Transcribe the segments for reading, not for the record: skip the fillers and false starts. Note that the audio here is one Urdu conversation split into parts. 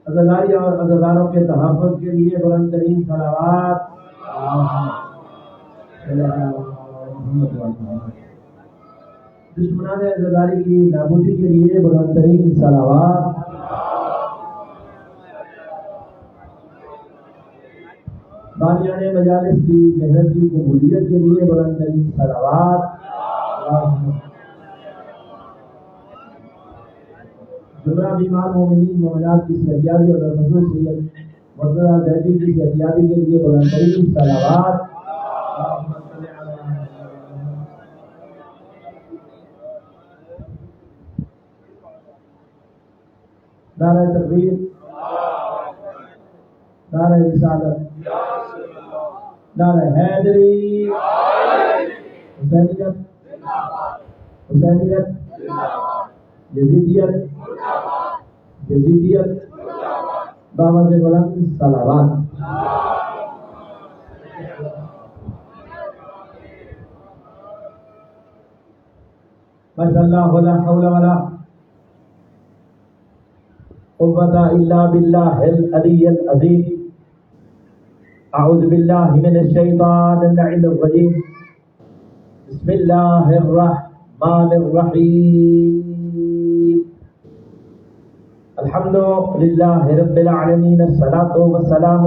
عزاداری اور عزاداروں کے تحفظ کے لیے بلند ترین صلوات. دشمنان عزاداری کی نابودی کے لیے بلند ترین صلوات. بانیان مجالس کی محنت کی قبولیت کے لیے بلند ترین صلوات. جملہ بیمار مومنین مومنات کی صحتیابی اور خصوص سید مرتضیٰ زیدی کی صحتیابی کے لیے بلند ترین صلوات. نعرہ تکبیر، نعرہ رسالت، نعرہ حیدری، حسینیت، حسینیت، یزیدیت، یزیدیت، دعوت بلند صلوات. ماشاء اللہ ولا حول ولا قوة إلا بالله العلي العظيم. أعوذ بالله من الشيطان اللعين الرجيم. بسم الله الرحمن الرحيم. الحمد لله رب العالمين. الصلاة والسلام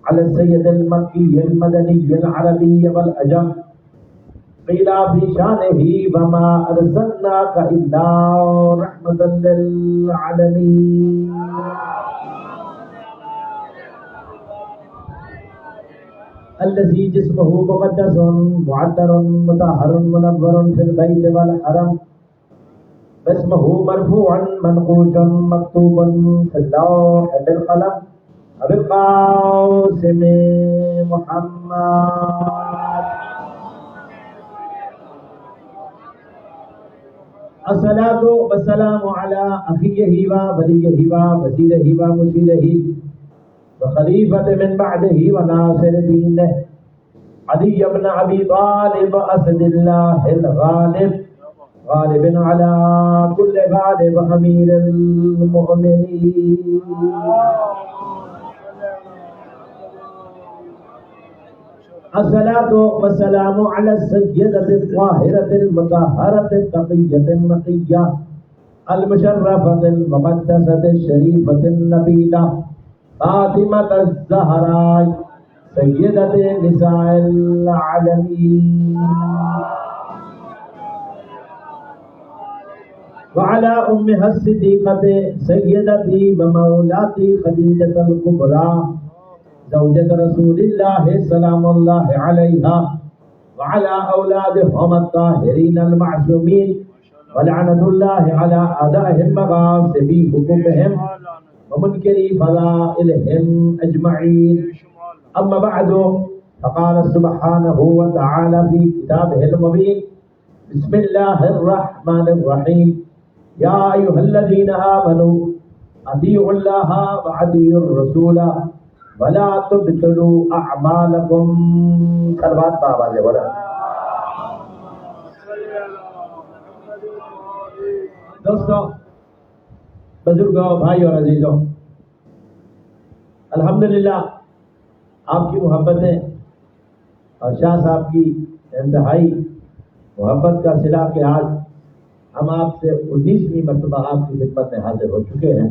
على السيد المكي المدني العربي والأجم. قيل في شانه وما أرسلناك إلا رحمة للعالمين. الذي جسمه مقدس معطر مطهر منور في البيت والحرم، واسمه مرفوع منقوش مكتوب في اللوح بالقلم بالقاسم محمد. الصلاة والسلام على أخيه ووليه ووزيره ومشيره وخليفة من بعده وناصر دينه علي بن أبي طالب أسد الله الغالب غالب على كل غالب أمير المؤمنين. الصلاة والسلام على السيدة الطاهرة المطهرة التقية النقية المشرفة المقدسة الشريفة النبيلة فاطمة الزهراء سيدة نساء العالمين، وعلى أمها الصديقة سيدتي ومولاتي خديجة الكبرى زوجة رسول الله سلام الله عليها، وعلى أولادهم الطاهرين المعصومين، ولعنة الله على أعدائهم وغاصبي حقوقهم ومنكري فضائلهم أجمعين. أما بعد، فقال سبحانه وتعالى في كتابه المبين: بسم الله الرحمن الرحيم. يا أيها الذين آمنوا أطيعوا الله وأطيعوا الرسول ولا تبطلوا أعمالكم. کلمات بآواز بولا. دوستو، بزرگوں، بھائی اور عزیزوں، الحمدللہ آپ کی محبتیں اور شاہ صاحب کی انتہائی محبت کا صلہ کہ آج ہم آپ سے 19ویں مرتبہ آپ کی خدمت میں حاضر ہو چکے ہیں،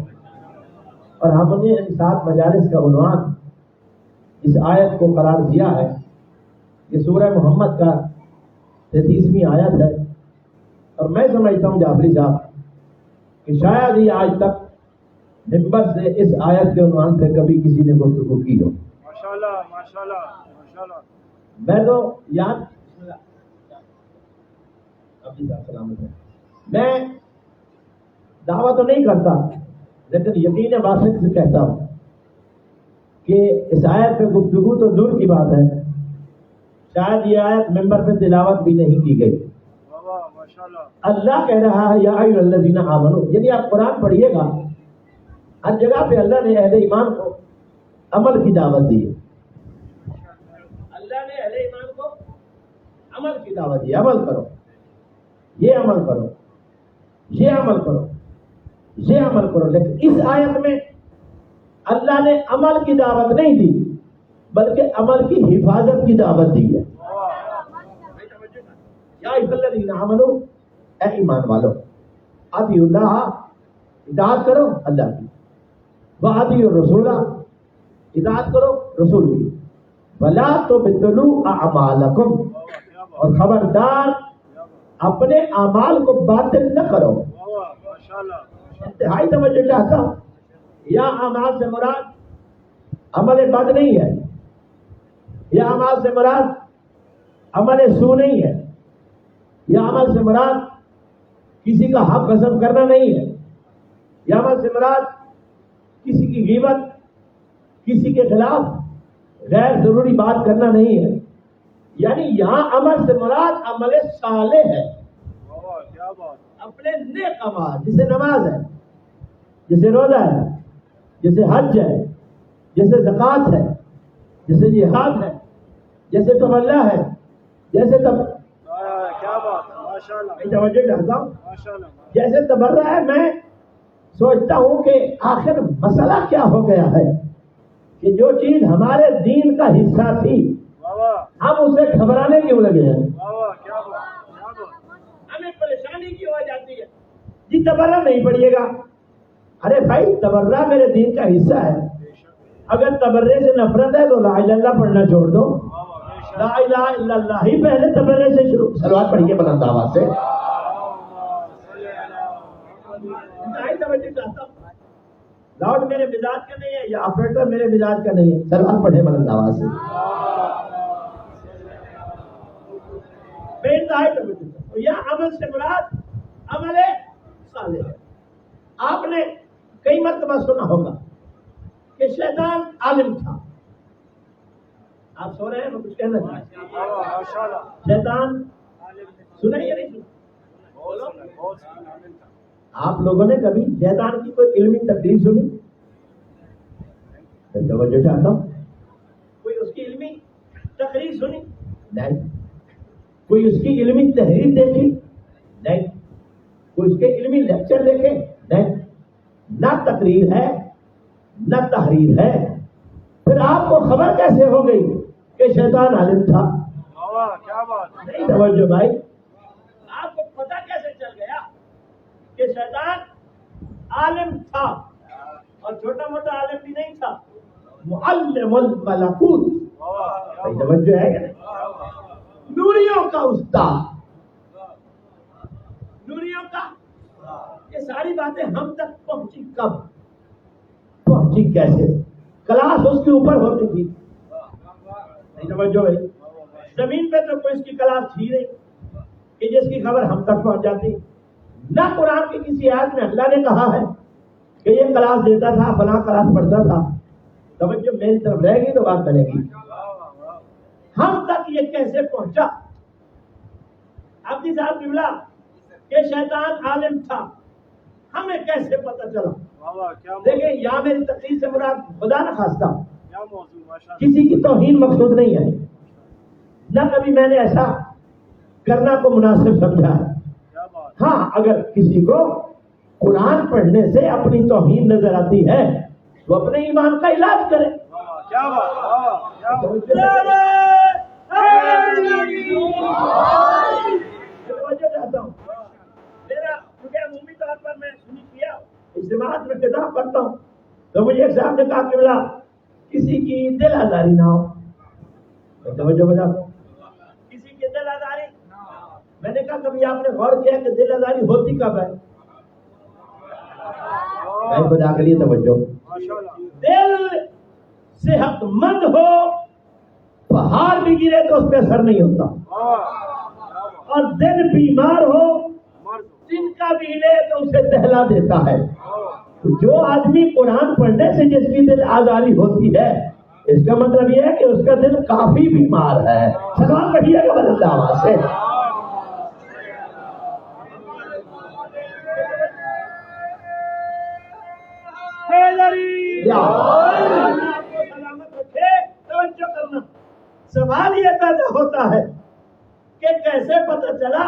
اور ہم نے ان 7 مجالس کا عنوان اس آیت کو قرار دیا ہے. یہ سورہ محمد کا 33ویں آیت ہے، اور میں سمجھتا ہوں جعفری صاحب کہ شاید ہی آج تک ممبر سے اس آیت کے عنوان پہ کبھی کسی نے گفتگو کی ہو. ماشاءاللہ ماشاءاللہ ماشاءاللہ. میں تو یاد میں دعویٰ تو نہیں کرتا، لیکن یقین واثق سے کہتا ہوں کہ اس آیت پہ گفتگو تو دور کی بات ہے، شاید یہ آیت ممبر پہ تلاوت بھی نہیں کی گئی. اللہ کہہ رہا ہے یا ایھا الذین آمنو، یعنی آپ قرآن پڑھیے گا، ہر جگہ پہ اللہ نے اہل ایمان کو عمل کی دعوت دی ہے. اللہ نے اہل ایمان کو عمل کی دعوت دی. عمل کرو، یہ عمل کرو، یہ عمل کرو، یہ عمل کرو. لیکن اس آیت میں اللہ نے عمل کی دعوت نہیں دی بلکہ عمل کی حفاظت کی دعوت دی ہے. یا ایھا الذین آمنوا، اے ایمان والو، اطیعوا اللہ، اطاعت کرو اللہ کی، واطیعوا الرسول، اطاعت کرو رسول کی، ولا تبطلوا اعمالکم، اور خبردار اپنے اعمال کو باطل نہ کرو. انتہائی توجہ چاہتا ہوں. یا اعمال سے مراد عمل بد نہیں ہے، یا اعمال سے مراد عمل سو نہیں ہے، یا عمل سے مراد کسی کا حق غصب کرنا نہیں ہے، یا عمل سے مراد کسی کی غیبت، کسی کے خلاف غیر ضروری بات کرنا نہیں ہے. یعنی یہاں عمل سے مراد عمل صالح ہے، اپنے نیک اعمال، جیسے نماز ہے، جیسے روزہ ہے، جیسے حج ہے، جیسے زکوٰۃ ہے، جیسے جہاد ہے، جیسے تولا ہے، جیسے جیسے تبرع ہے. میں سوچتا ہوں کہ آخر مسئلہ کیا ہو گیا ہے کہ جو چیز ہمارے دین کا حصہ تھی ہم اسے گھبرانے کیوں لگے ہیں؟ ہمیں پریشانی کیوں آ جاتی ہے؟ جی تبرع نہیں پڑھیے گا. ارے بھائی تبرع میرے دین کا حصہ ہے. اگر تبرع سے نفرت ہے تو لا الہ الا اللہ پڑھنا چھوڑ دو. لا الہ الا اللہ ہی پہلے تبرع سے شروع. صلوات پڑھیے بلند آواز سے. لاؤڈ میرے مزاج کا نہیں ہے یا آپریٹر میرے مزاج کا نہیں ہے. صلوات پڑھے بلند آواز سے. یا عمل سے مراد عمل صالح ہے. آپ نے کئی مرتبہ سنا ہوگا کہ شیطان عالم تھا. آپ سو رہے ہیں میں کچھ کہنا چاہتا. شیطان سنا یا نہیں سنا؟ آپ لوگوں نے کبھی شیطان کی کوئی علمی تقریر سنی؟ توجہ چاہتا ہوں. کوئی اس کی علمی تقریر سنی؟ نہیں. کوئی اس کی علمی تحریر دیکھی؟ نہیں. کوئی اس کے علمی لیکچر دیکھے؟ نہیں. نہ تقریر ہے نہ تحریر ہے. پھر آپ کو خبر کیسے ہو گئی کہ شیطان عالم تھا؟ نہیں توجہ بھائی. آپ کو پتہ کیسے چل گیا کہ شیطان عالم تھا؟ اور چھوٹا موٹا عالم بھی نہیں تھا، معلم الملکوت. توجہ ہے کہ نوریوں کا استاد، نوریوں کا. یہ ساری باتیں ہم تک پہنچی کب؟ پہنچی کیسے؟ کلاس اس کے اوپر ہوتی تھی. نہیں توجہ بھائی. زمین پہ تو کوئی اس کی کلاس تھی نہیں کہ جس کی خبر ہم تک پہنچ جاتی. نہ قرآن کی کسی آیت میں اللہ نے کہا ہے کہ یہ کلاس دیتا تھا، فلاں کلاس پڑھتا تھا. توجہ میری طرف رہے گی تو بات بنے گی. ہم تک یہ کیسے پہنچا؟ عبدی صاحب قبلہ کہ شیطان عالم تھا، ہمیں کیسے پتہ چلا؟ دیکھیں یہاں میری تقریر سے مراد خدا نہ خواستہ کسی کی توہین مقصود نہیں ہے. نہ کبھی میں نے ایسا کرنا کو مناسب سمجھا ہے. ہاں اگر کسی کو قرآن پڑھنے سے اپنی توہین نظر آتی ہے تو اپنے ایمان کا علاج کرے. چاہتا ہوں میرا کیونکہ عمومی طور پر میں سنی کیا اجتماعات میں خطاب کرتا ہوں تو مجھے ایک صاحب نے کہا کہ بلا کسی کی دل آزاری نہ ہو. توجہ بتا کسی کی دل آزاری. میں نے کہا کبھی آپ نے غور کیا کہ دل آزاری ہوتی کب ہے؟ خدا کے لیے توجہ. دل صحت مند ہو، پہاڑ بھی گرے تو اس پہ اثر نہیں ہوتا. اور دل بیمار ہو، جن کا بھی ہلے تو اسے دہلا دیتا ہے. جو آدمی قرآن پڑھنے سے جس کی دل آزاری ہوتی ہے اس کا مطلب یہ ہے کہ اس کا دل کافی بیمار ہے. سلام پڑھیے گا بلند آواز سے. سلامت رکھے. توجہ کرنا. سوال یہ پیدا ہوتا ہے کہ کیسے پتہ چلا،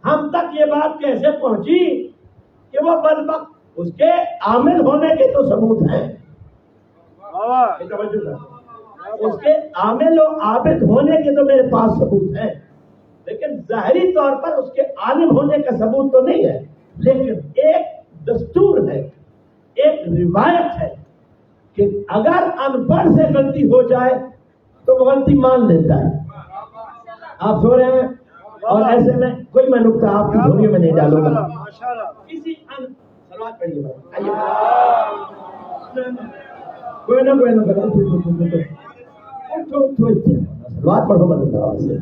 ہم تک یہ بات کیسے پہنچی کہ وہ بدبخت اس کے عامل ہونے کے تو ثبوت ہیں اس کے عامل و عابد ہونے کے تو میرے پاس ثبوت ہیں، لیکن ظاہری طور پر اس کے عالم ہونے کا ثبوت تو نہیں ہے، لیکن ایک دستور ہے، ایک روایت ہے کہ اگر ان پڑھ سے غلطی ہو جائے تو وہ غلطی مان لیتا ہے۔ آپ سو رہے ہیں، اور ایسے میں کوئی میں نکتہ آپ کی دھونی میں نہیں ڈالوں گا۔ کسی سلوات پڑھیے کوئی نہ سلوات پڑھو بند آواز سے۔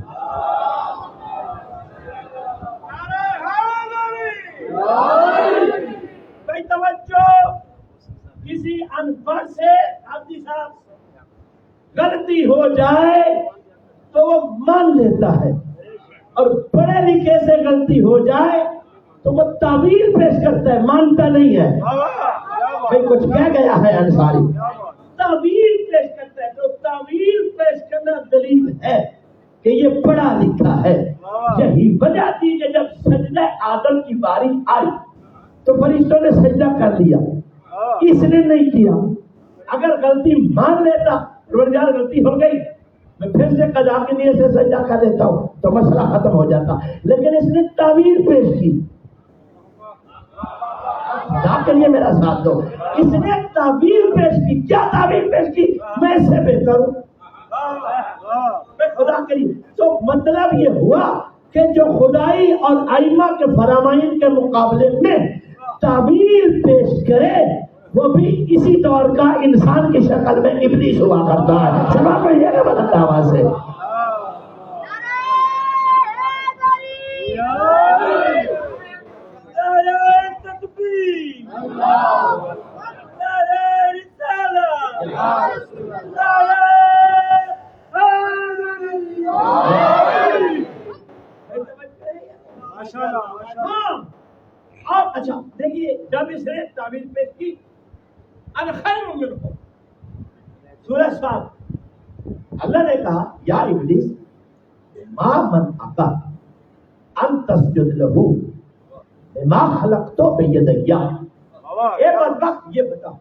بھائی توجہ، کسی ان پڑھ سے غلطی ہو جائے تو وہ مان لیتا ہے، اور پڑھے لکھے سے غلطی ہو جائے تو وہ تعویل پیش کرتا ہے، مانتا نہیں ہے۔ بھائی کچھ کہہ گیا ہے انصاری، تعویل پیش کرتا ہے، تو تعویل پیش کرنا دلیل ہے کہ یہ پڑھا لکھا ہے۔ یہی وجہ تھی کہ جب سجدہ آدم کی باری آئی تو فرشتوں نے سجدہ کر لیا، اس نے نہیں کیا۔ اگر غلطی مان لیتا، پروردگار غلطی ہو گئی، میں پھر سے قضا کے نیت سے سجدہ کر دیتا ہوں تو مسئلہ ختم ہو جاتا، لیکن اس نے تعویل پیش کی۔ خدا کے لیے میرا ساتھ دو، اس نے تعویل پیش کی۔ کیا تعویل پیش کی؟ میں اس سے بہتر ہوں، میں خدا کے لیے۔ تو مطلب یہ ہوا کہ جو خدائی اور ائمہ کے فرامین کے مقابلے میں تعویل پیش کرے وہ بھی اسی دور کا انسان کی شکل میں ابلیس ہوا کرتا ہے۔ سنا پڑھیے گا بدل آواز سے۔ اچھا دیکھیے، جب اس نے تعویل پیش کی انا خیر منہ، سورہ صاد، اللہ نے کہا یا ابلیس ما منعک ان تسجد لہ لما خلقت بیدی۔ اے بدبخت، یہ بتا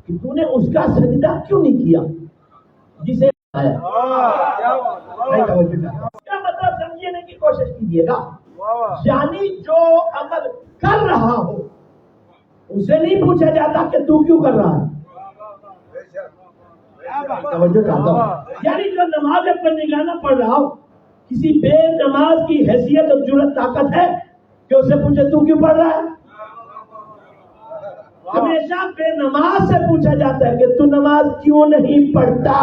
کہ تو نے اس کا سجدہ کیوں نہیں کیا جسے آیا؟ کیا مطلب سمجھنے کی کوشش کیجیے گا، یعنی جو عمل کر رہا ہو اسے نہیں پوچھا جاتا کہ تو کیوں کر رہا ہے۔ توجہ چاہتا ہوں، یعنی جو نماز پنجگانہ پڑھ رہا ہو، کسی بے نماز کی حیثیت اور جرأت طاقت ہے کہ اسے پوچھے تو کیوں پڑھ رہا ہے؟ ہمیشہ بے نماز سے پوچھا جاتا ہے کہ تو نماز کیوں نہیں پڑھتا۔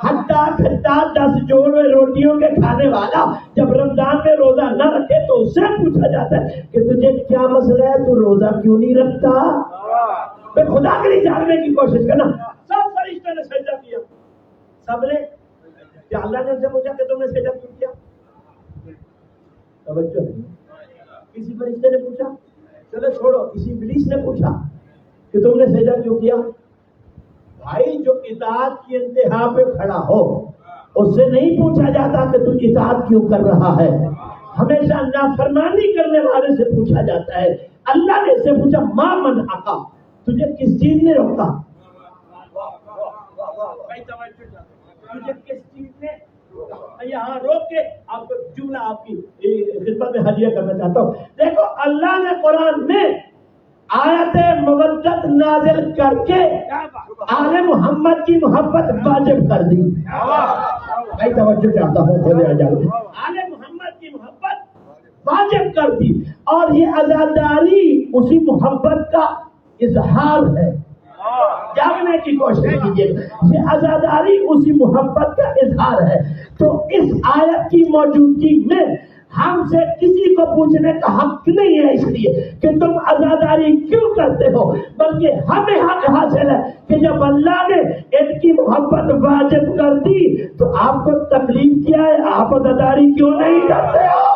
ہٹا کھٹا 10 جوڑ روٹیوں کے کھانے والا جب رمضان میں روزہ نہ رکھے تو اس سے پوچھا جاتا ہے کہ تجھے کیا مسئلہ ہے، تو روزہ کیوں نہیں رکھتا۔ میں خدا کے لیے جاننے کی کوشش کرنا۔ سب فرشتوں نے سجدہ کیا، سب نے، کیا اللہ نے ان سے پوچھا کہ تم نے سجدہ کیوں کیا؟ توجہ نہیں، کسی فرشتے نے پوچھا؟ چلو چھوڑو، کسی ابلیس نے پوچھا کہ تم نے سجدہ کیوں کیا؟ بھائی جو اطاعت کی انتہا پہ کھڑا ہو اس سے نہیں پوچھا جاتا کہ تو اطاعت کیوں کر رہا ہے، ہمیشہ نافرمانی کرنے والے سے پوچھا جاتا ہے۔ اللہ نے اس سے پوچھا ما منعک، تجھے کس چیز نے روکا؟ تجھے کس چیز نے یہاں روک کے آپ کو جملہ آپ کی خدمت میں ہدیہ کرنا چاہتا ہوں۔ دیکھو اللہ نے قرآن میں آیت مودت نازل کر کے آل محمد کی محبت واجب کر دی۔ میں توجہ چاہتا ہوں، آل محمد کی محبت واجب کر دی، اور یہ عزاداری اسی محبت کا اظہار ہے۔ جاننے کی کوشش کیجیے، یہ عزاداری اسی محبت کا اظہار ہے۔ تو اس آیت کی موجودگی میں ہم سے کسی کو پوچھنے کا حق نہیں ہے، اس لیے کہ تم عزاداری کیوں کرتے ہو، بلکہ ہمیں حق حاصل ہے کہ جب اللہ نے ان کی محبت واجب کر دی تو آپ کو تکلیف کیا ہے، آپ عزاداری کیوں نہیں کرتے ہو؟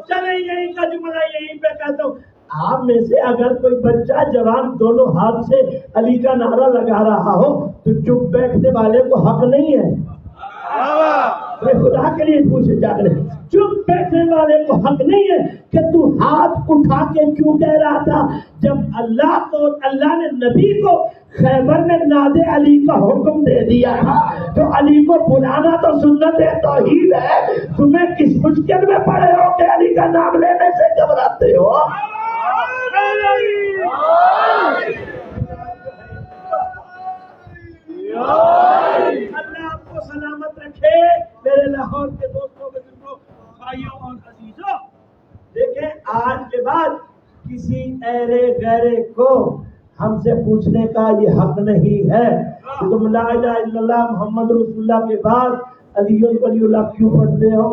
چلے یہیں کا جملہ یہیں پہ کہتا ہوں، آپ میں سے اگر کوئی بچہ جوان دونوں ہاتھ سے علی کا نعرہ لگا رہا ہو تو چپ بیٹھنے والے کو حق نہیں ہے؟ خدا کے لیے پوچھے جا رہے، چپ بیٹھنے والے کو حق نہیں ہے کہ تو ہاتھ اٹھا کے کیوں کہہ رہا تھا؟ جب اللہ نے نبی کو خیبر میں ناد علی کا حکم دے دیا تھا تو علی کو بلانا تو سنت توحید ہے، تمہیں کس مشکل میں پڑے ہو کہ علی کا نام لینے سے گھبراتے ہو؟ اللہ آپ کو سلامت رکھے میرے لاہور کے دوستوں بزرگوں بھائیوں اور عزیزوں. دیکھیں آج کے بعد کسی ایرے غیرے کو ہم سے پوچھنے کا یہ حق نہیں ہے کہ تم لا الہ الا اللہ محمد رسول اللہ کے بعد علی ولی اللہ کیوں پڑھتے ہو؟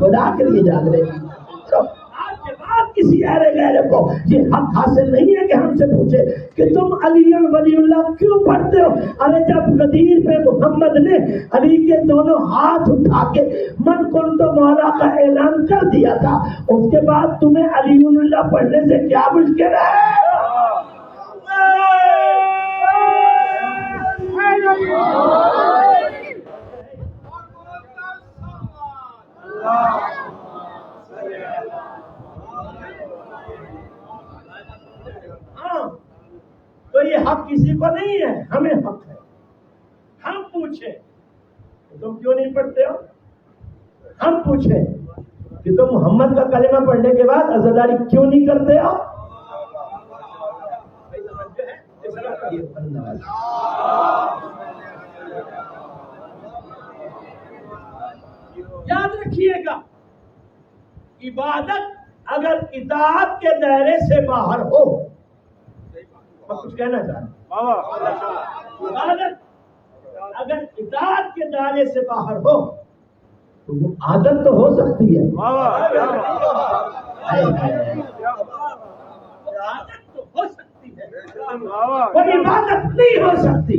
خدا کے لیے جان رہے ہیں آج کے بعد کسی ایرے غیرے کو یہ حق حاصل نہیں ہے کہ ہم سے پوچھے کہ تم علی ولی اللہ کیوں پڑھتے ہو. ارے جب غدیر پہ محمد نے علی کے دونوں ہاتھ اٹھا کے من کنت مولا کا اعلان کر دیا تھا، اس کے بعد تمہیں علی ولی اللہ پڑھنے سے کیا مشکل ہے؟ تو یہ حق کسی کو نہیں ہے، ہمیں حق ہے. ہم پوچھیں کہ تم کیوں نہیں پڑھتے ہو؟ ہم پوچھیں کہ تم محمد کا کلمہ پڑھنے کے بعد عزاداری کیوں نہیں کرتے ہو؟ یاد رکھیے گا، عبادت اگر اطاعت کے دائرے سے باہر ہو، میں کچھ کہنا چاہتا ہوں، عبادت اگر اطاعت کے دائرے سے باہر ہو تو وہ عادت تو ہو سکتی ہے، عادت تو ہو سکتی ہے، پر عبادت نہیں ہو سکتی.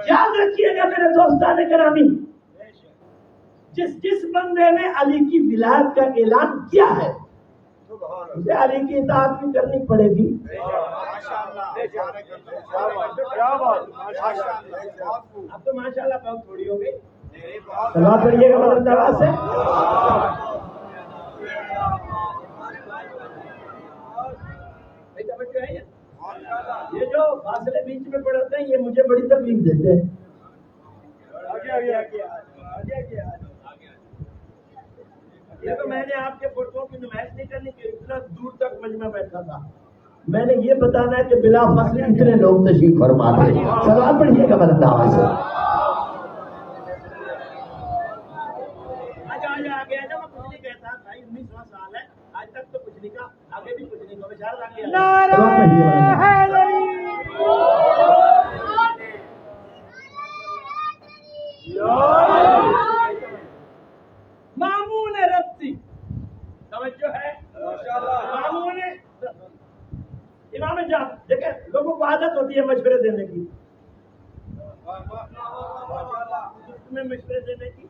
یاد رکھیے گا میرے دوستان گرامی، جس بندے نے علی کی ولایت کا اعلان کیا ہے اسے علی کی اطاعت بھی کرنی پڑے گی. اب تو ماشاءاللہ بہت تھوڑی ہو گئی، سلام پڑھیے گا بلند آواز سے. یہ جو فاصلے بیچ میں پڑھتے ہیں یہ مجھے بڑی تکلیف دیتے ہیں. یہ تو میں نے آپ کے فوٹو کی نمائش نہیں کرنی کہ اتنا دور تک مجمع بیٹھا تھا، میں نے یہ بتانا ہے کہ بلا فاصلے اتنے لوگ تشریف فرما تھے. سلام پڑھیے گا بلند آواز سے. آگے میں کچھ نہیں کہتا بھائی، 19واں سال ہے، آج تک تو کچھ نہیں کہا، آگے بھی کچھ نہیں کہا. مامون ربتی توجہ ہے، مامون امام جعفر. دیکھیں لوگوں کو عادت ہوتی ہے مشورے دینے کی، میں مشورے دینے کی،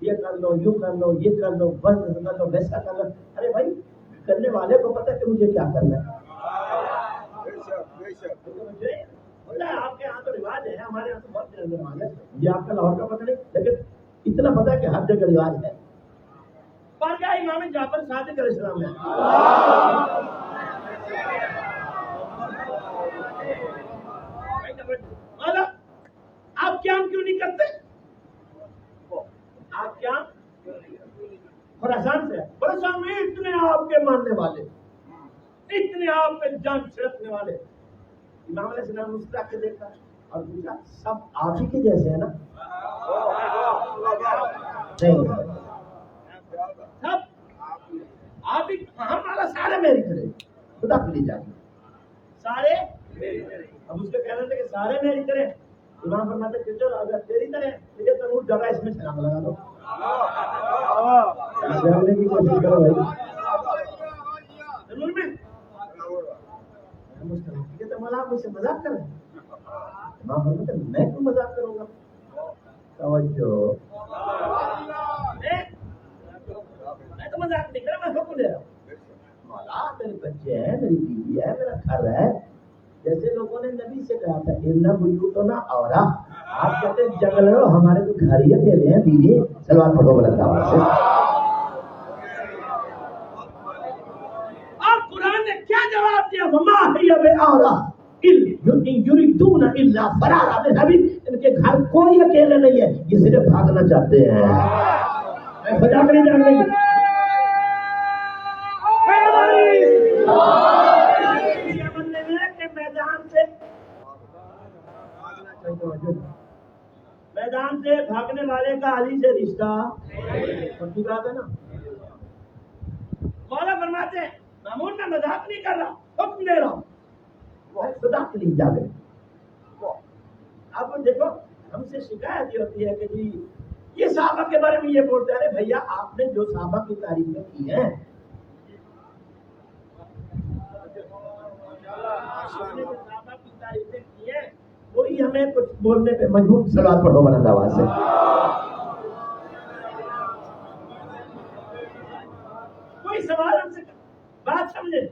یہ کر لو، یوں کر لو، یہ کر لو، بس کر لو، ویسا کر لو. ارے بھائی کرنے والے کو پتہ ہے کہ مجھے کیا کرنا ہے. آپ کے یہاں تو رواج ہے، ہمارے یہاں تو بہت رواج ہے، یہ آپ کا لاہور کا پتہ نہیں، لیکن اتنا پتہ ہے کہ ہر جگہ رواج ہے. بارگاہ امام جعفر صادق علیہ السلام ہے. آپ کیا کیوں نہیں کرتے؟ آپ کیا خراسان سے، خراسان میں اتنے آپ کے ماننے والے، اتنے آپ پہ جان چھڑکنے والے. امام علیہ السلام مسکرا کے دیکھا اور پوچھا سب آپ ہی کے جیسے ہیں نا؟ نہیں، سب آپ ہی، ہمارا سارے میری طرح، خدا کے لیے جانے سارے میری طرح. اب اس کو کہنا تھا کہ سارے میری طرح. امام فرماتے کہ چلو اگر تیری طرح تجھے تنور جگہ اس میں سلام لگا دو. جاننے کی کوشش کرو بھائی تنور میں. مولا آپ مجھ سے مذاق کر رہے ہیں؟ امام فرماتے میں کیوں مذاق کروں گا؟ توجہ، میں تو مذاق نہیں کرا، میں حکم دے رہا ہوں. مولا میرے بچے ہیں، میری بیوی ہے، میرا گھر ہے. جیسے لوگوں نے نبی سے کہا تھا ان بیوتنا اورا، آپ کہتے ہیں جنگل رہو، ہمارے تو گھر ہی اکیلے ہیں بیوی. سلوات پڑھو بلند آواز سے. اور قرآن نے کیا جواب دیا؟ وما ہی بآورا یریدون الا فرارا. نبی ان کے گھر کوئی اکیلے نہیں ہے، یہ صرف بھاگنا چاہتے ہیں. میں خدا کے لیے جاننے کی میدان سے بھاگنے والے کا علی سے رشتہ کی بات ہے نا. مولا فرماتے ہیں مامون میں مذاق نہیں کر رہا، حکم دے رہا ہوں. خدا کے لیے جاگے. اب دیکھو ہم سے شکایت یہ ہوتی ہے کہ جی یہ صحابہ کے بارے میں یہ بولتے ہیں. ارے بھیا آپ نے جو صحابہ کی تعریفیں کی ہیں، صحابہ کی تعریفیں کی ہیں، وہی ہمیں کچھ بولنے پہ مجبور. سلوات پڑھو بلند آواز سے. کوئی سوال ہم سے بات سمجھے.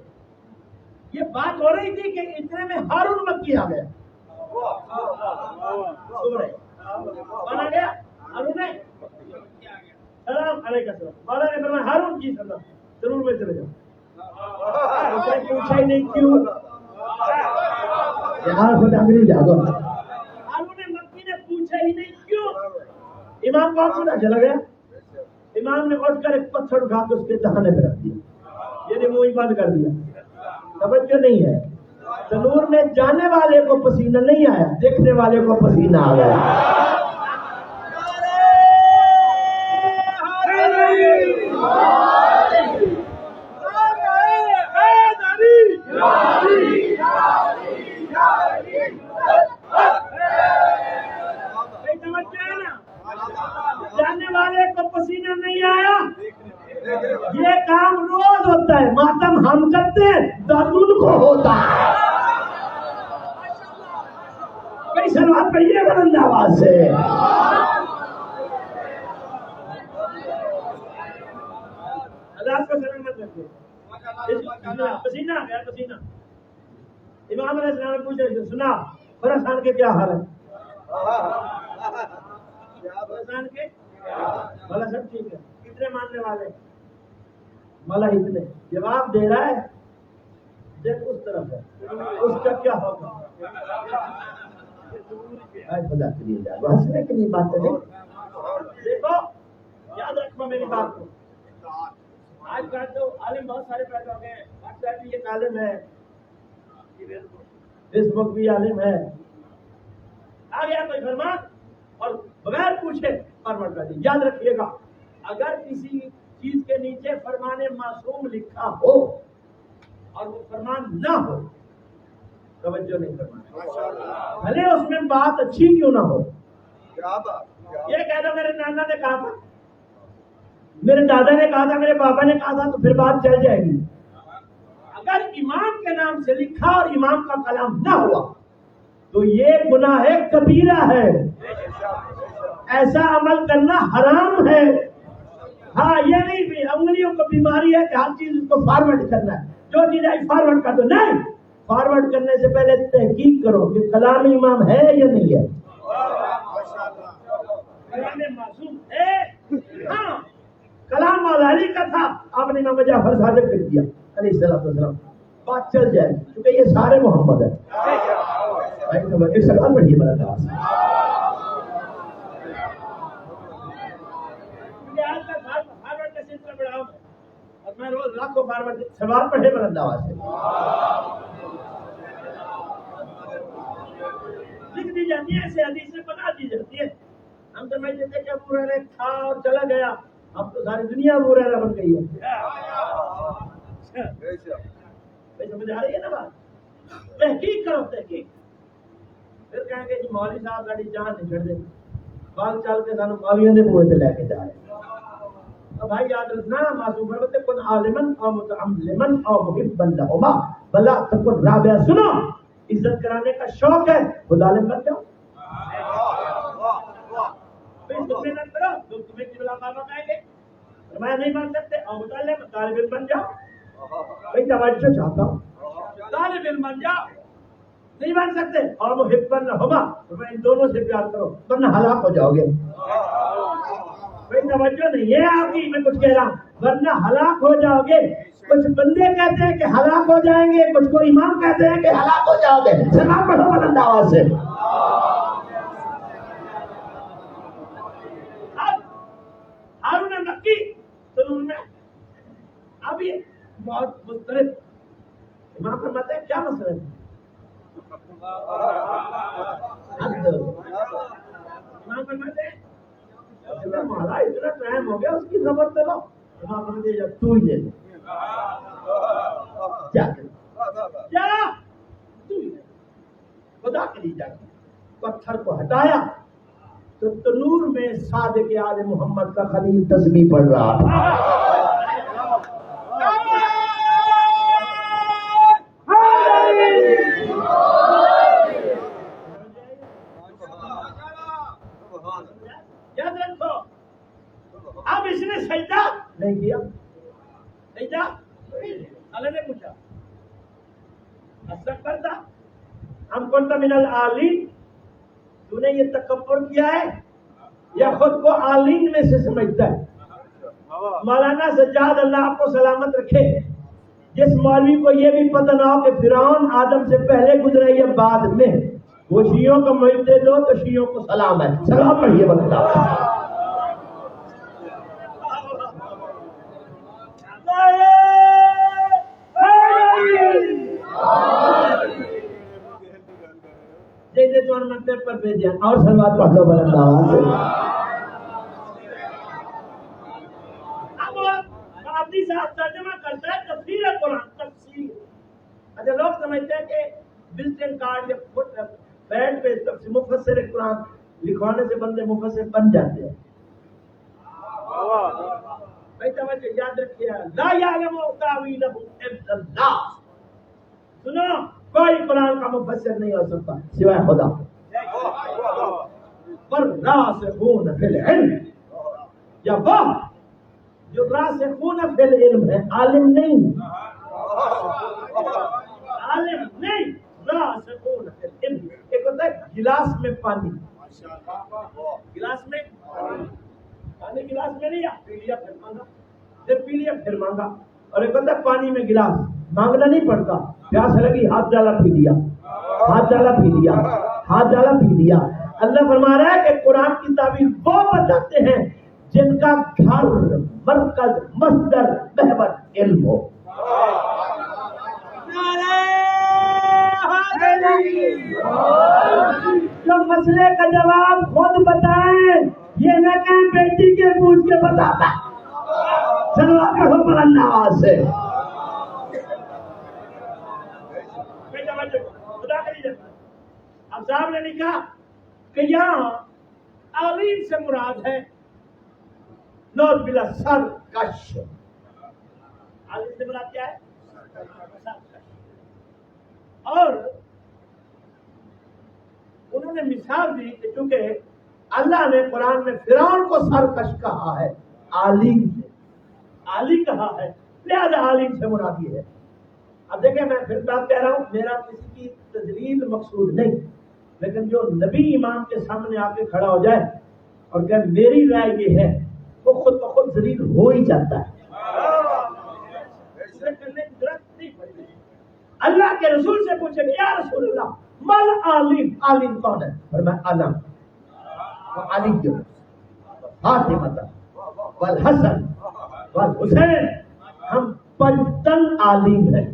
یہ بات ہو رہی تھی کہ اتنے میں ہارون مکی آ گیا. بنا گیا ہارون نے سلام علیکم السلام. مولا نے فرمایا ہارون جی سلام ضرور میں چلے جاؤں. پوچھا ہی نہیں کیوں. ہارون مکی نے پوچھا ہی نہیں کیوں. امام کو پتا چلا گیا. امام نے اٹھ کر ایک پتھر اٹھا کے اس کے دہانے پہ رکھ دیا، یعنی منہ ہی بند کر دیا. توجہ نہیں ہے. تنور میں جانے والے کو پسینہ نہیں آیا، دیکھنے والے کو پسینہ آ گیا. جانے والے کو پسینہ نہیں آیا. یہ کام روز ہوتا ہے. ماتم ہم کرتے ہیں، درد ان کو ہوتا ہے. کئی سلوات پڑھیے بلند آواز سے. اللہ کو سلامت رکھے. پسینہ آ گیا پسینہ. امام علیہ السلام نے پوچھا سنا فرح خان کے کیا حال ہے؟ فرح کے مولا سب ٹھیک ہے. کتنے ماننے والے؟ مولا اتنے. جواب دے رہا ہے دیکھ اس طرف ہے، اس کا کیا ہوگا. خدا کے لیے ہنسنے کے لیے بات کریں. دیکھو یاد رکھو میری بات کو. آج کل تو عالم بہت سارے پیدا ہو گئے ہیں. واٹس ایپ بھی ایک عالم ہے، فیس بک بھی عالم ہے. آ گیا کوئی فرمان اور بغیر پوچھے فرمان کر دی. یاد رکھیے گا اگر کسی چیز کے نیچے فرمان معصوم لکھا ہو اور وہ فرمان نہ ہو، توجہ نہیں فرمانا. بھلے اس میں بات اچھی کیوں نہ ہو. یہ کہہ دو میرے نانا نے کہا تھا، میرے دادا نے کہا تھا، میرے بابا نے کہا تھا، تو پھر بات چل جائے گی. اگر امام کے نام سے لکھا اور امام کا کلام نہ ہوا تو یہ گناہ کبیرہ ہے. ایسا عمل کرنا حرام ہے. ہاں یہ نہیں بھی انگلیوں کو بیماری ہے کہ ہر چیز اس کو فارورڈ کرنا ہے، جو چیز آئی فارورڈ کر دو. نہیں، فارورڈ کرنے سے پہلے تحقیق کرو کہ کلام امام ہے یا نہیں ہے. کلام معصوم ہے. ہاں کلام مولا علی کا تھا، آپ نے امام جعفر صادق کر دیا علیہ السلام. بات چل جائے کیونکہ یہ سارے محمد ہیں. ایک سوال پڑھیے میرا خاص. فارورڈ کا سلسلہ بڑھاؤ اور میں روز لاکھوں فارورڈ سوال پڑھے بلند آواز سے لکھ دی جاتی ہے. ایسے حدیثیں بنا دی جاتی ہے. ہم سمجھتے تھے کہ ابو ہریرہ تھا اور چلا گیا، اب تو ساری دنیا ابو ہریرہ بن گئی ہے. سمجھ آ رہی ہے نا بات. تحقیق کرو تحقیق. پھر کہیں گے جی مولوی صاحب گاڑی جان نہیں چھڑ دیں، بال چل کے سانو مولویوں کے منہ سے لے کے جا رہے ہیں. بھائی یاد رکھنا معصوم فرماتے کن عالمن او متعلمن او محبن لہما بلا تکن رابعہ. سنو عزت کرانے کا شوق ہے خود عالم بن جاؤ. تمہیں نہ کرو لوگ تمہیں قبلہ بابا کہیں گے. میں نہیں بن سکتے اور طالب علم بن جاؤ. بھائی توجہ چاہتا ہوں, طالب علم بن جاؤ. نہیں بن سکتے اور محبا لہما, ان دونوں سے پیار کرو ورنہ ہلاک ہو جاؤ گے. بھائی توجہ نہیں ہے آپ کی, میں کچھ کہہ رہا ہوں, ورنہ ہلاک ہو جاؤ گے. کچھ بندے کہتے ہیں کہ ہلاک ہو جائیں گے, کچھ کو امام کہتے ہیں کہ ہلاک ہو جاؤ گے. سلام پڑھو بلند آواز سے. ہارون مکی سنون میں اب یہ بہت مختلف امام فرماتے ہیں کیا مسئلہ ہے. امام فرماتے ہیں ہمارا اتنا ٹائم ہو گیا اس کی خبر تو لو. امام فرماتے ہیں تو ہی لے لو, خدا کے لیے جا کے پتھر کو ہٹایا تو تنور میں صادق آل محمد کا خلیل تسبیح پڑھ رہا تھا. یاد رکھو, اب اس نے سجدہ نہیں کیا. سجدہ اللہ نے پوچھا استغفرت ام کنت من العالین, تو نے یہ تکبر کیا ہے یا خود کو عالین میں سے سمجھتا ہے. مولانا سجاد اللہ آپ کو سلامت رکھے, جس مولوی کو یہ بھی پتہ نہ ہو کہ فرعون آدم سے پہلے گزرا یا بعد میں, وہ شیعوں کو محب دے دو تو شیعوں کو سلام ہے. سلام پڑھیے بندہ. جیسے تو مکتب پر بھیجا اور سلوات پڑھ لو بلند آواز سے. اب اپنی صاحب ترجمہ کرتا ہے تفسیر قرآن. تفسیر اچھا لوگ سمجھتے ہیں کہ وزٹنگ کارڈ یا بیڈ پہ مفسر قرآن لکھوانے سے بندے مفسر بن جاتے ہیں. بھائی توجہ یاد رکھیے, لا یعلم تاویلہ الا اللہ. سنو, کوئی قرآن کا مفسر نہیں ہو سکتا سوائے خدا. والراسخون فی العلم, یا وہ جو راسخون فی العلم ہے, عالم نہیں, عالم نہیں, راسخون فی العلم. ایک ہوتا ہے گلاس میں پانی, گلاس میں پانی, گلاس میں نہیں پی لیا پھر مانگا, پھر پی لیا پھر مانگا. اور ایک ہوتا ہے پانی میں گلاس, مانگنا نہیں پڑتا, پیاس لگی ہاتھ ڈالا پی لیا, ہاتھ ڈالا پی لیا, ہاتھ ڈالا پی لیا. اللہ فرما رہا ہے کہ قرآن کی تعبیر وہ بتاتے ہیں جن کا گھر مرکز مصدر محور علم ہو. جو مسئلے کا جواب خود بتائیں, یہ نہ کہ بیٹی کے پوچھ کے بتاتا. چلو آپ کو بلند آواز سے. اب صاحب نے لکھا کہ یہاں عالم سے مراد ہے نوز بلا سر کش. عالم سے مراد کیا ہے؟ اور انہوں نے مثال دی کہ چونکہ اللہ نے قرآن میں فرعون کو سرکش کہا ہے, عالم سے عالی کہا ہے, لہذا عالم سے مراد یہ ہے. اب دیکھیں میں پھر بات کہہ رہا ہوں, میرا کسی کی تجلیل مقصود نہیں, لیکن جو نبی امام کے سامنے آ کے کھڑا ہو جائے اور کہ میری رائے یہ ہے, وہ خود بخود ذلیل ہو ہی جاتا ہے. اللہ کے رسول سے پوچھے کہ یا رسول اللہ مل عالم, عالم کون ہے؟ فرمایا علم وعلی فاطمہ والحسن والحسین, ہم پنجتن عالم ہیں.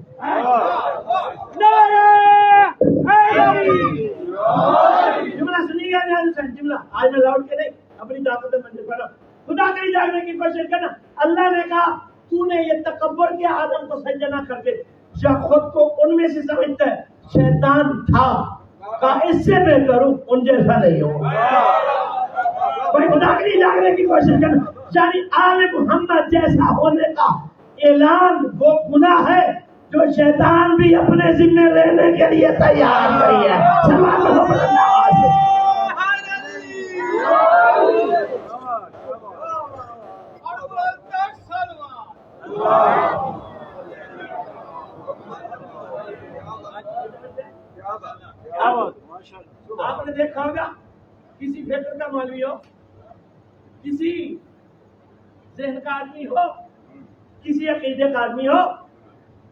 جملہ سنی گیا جملہ آج میں لوٹ کے نہیں, اپنی طاقت منظر پڑھا. خدا کے لیے جاگنے کی کوشش کرنا. اللہ نے کہا تو نے یہ تکبر کیا آدم کو سجدہ نہ کر کے, یا خود کو ان میں سے سمجھتا ہے شیطان تھا کا اس سے بہتر ہوں, ان جیسا نہیں ہوں. کوئی خدا کے لیے جاگنے کی کوشش کرنا. یعنی آل محمد جیسا ہونے کا اعلان وہ گناہ ہے جو شیطان بھی اپنے ذمہ لینے کے لیے تیار نہیں ہے. آپ نے دیکھا ہوگا کسی فیکٹر کا مولوی ہو، کسی ذہن کا آدمی ہو، کسی عقیدے کا آدمی ہو،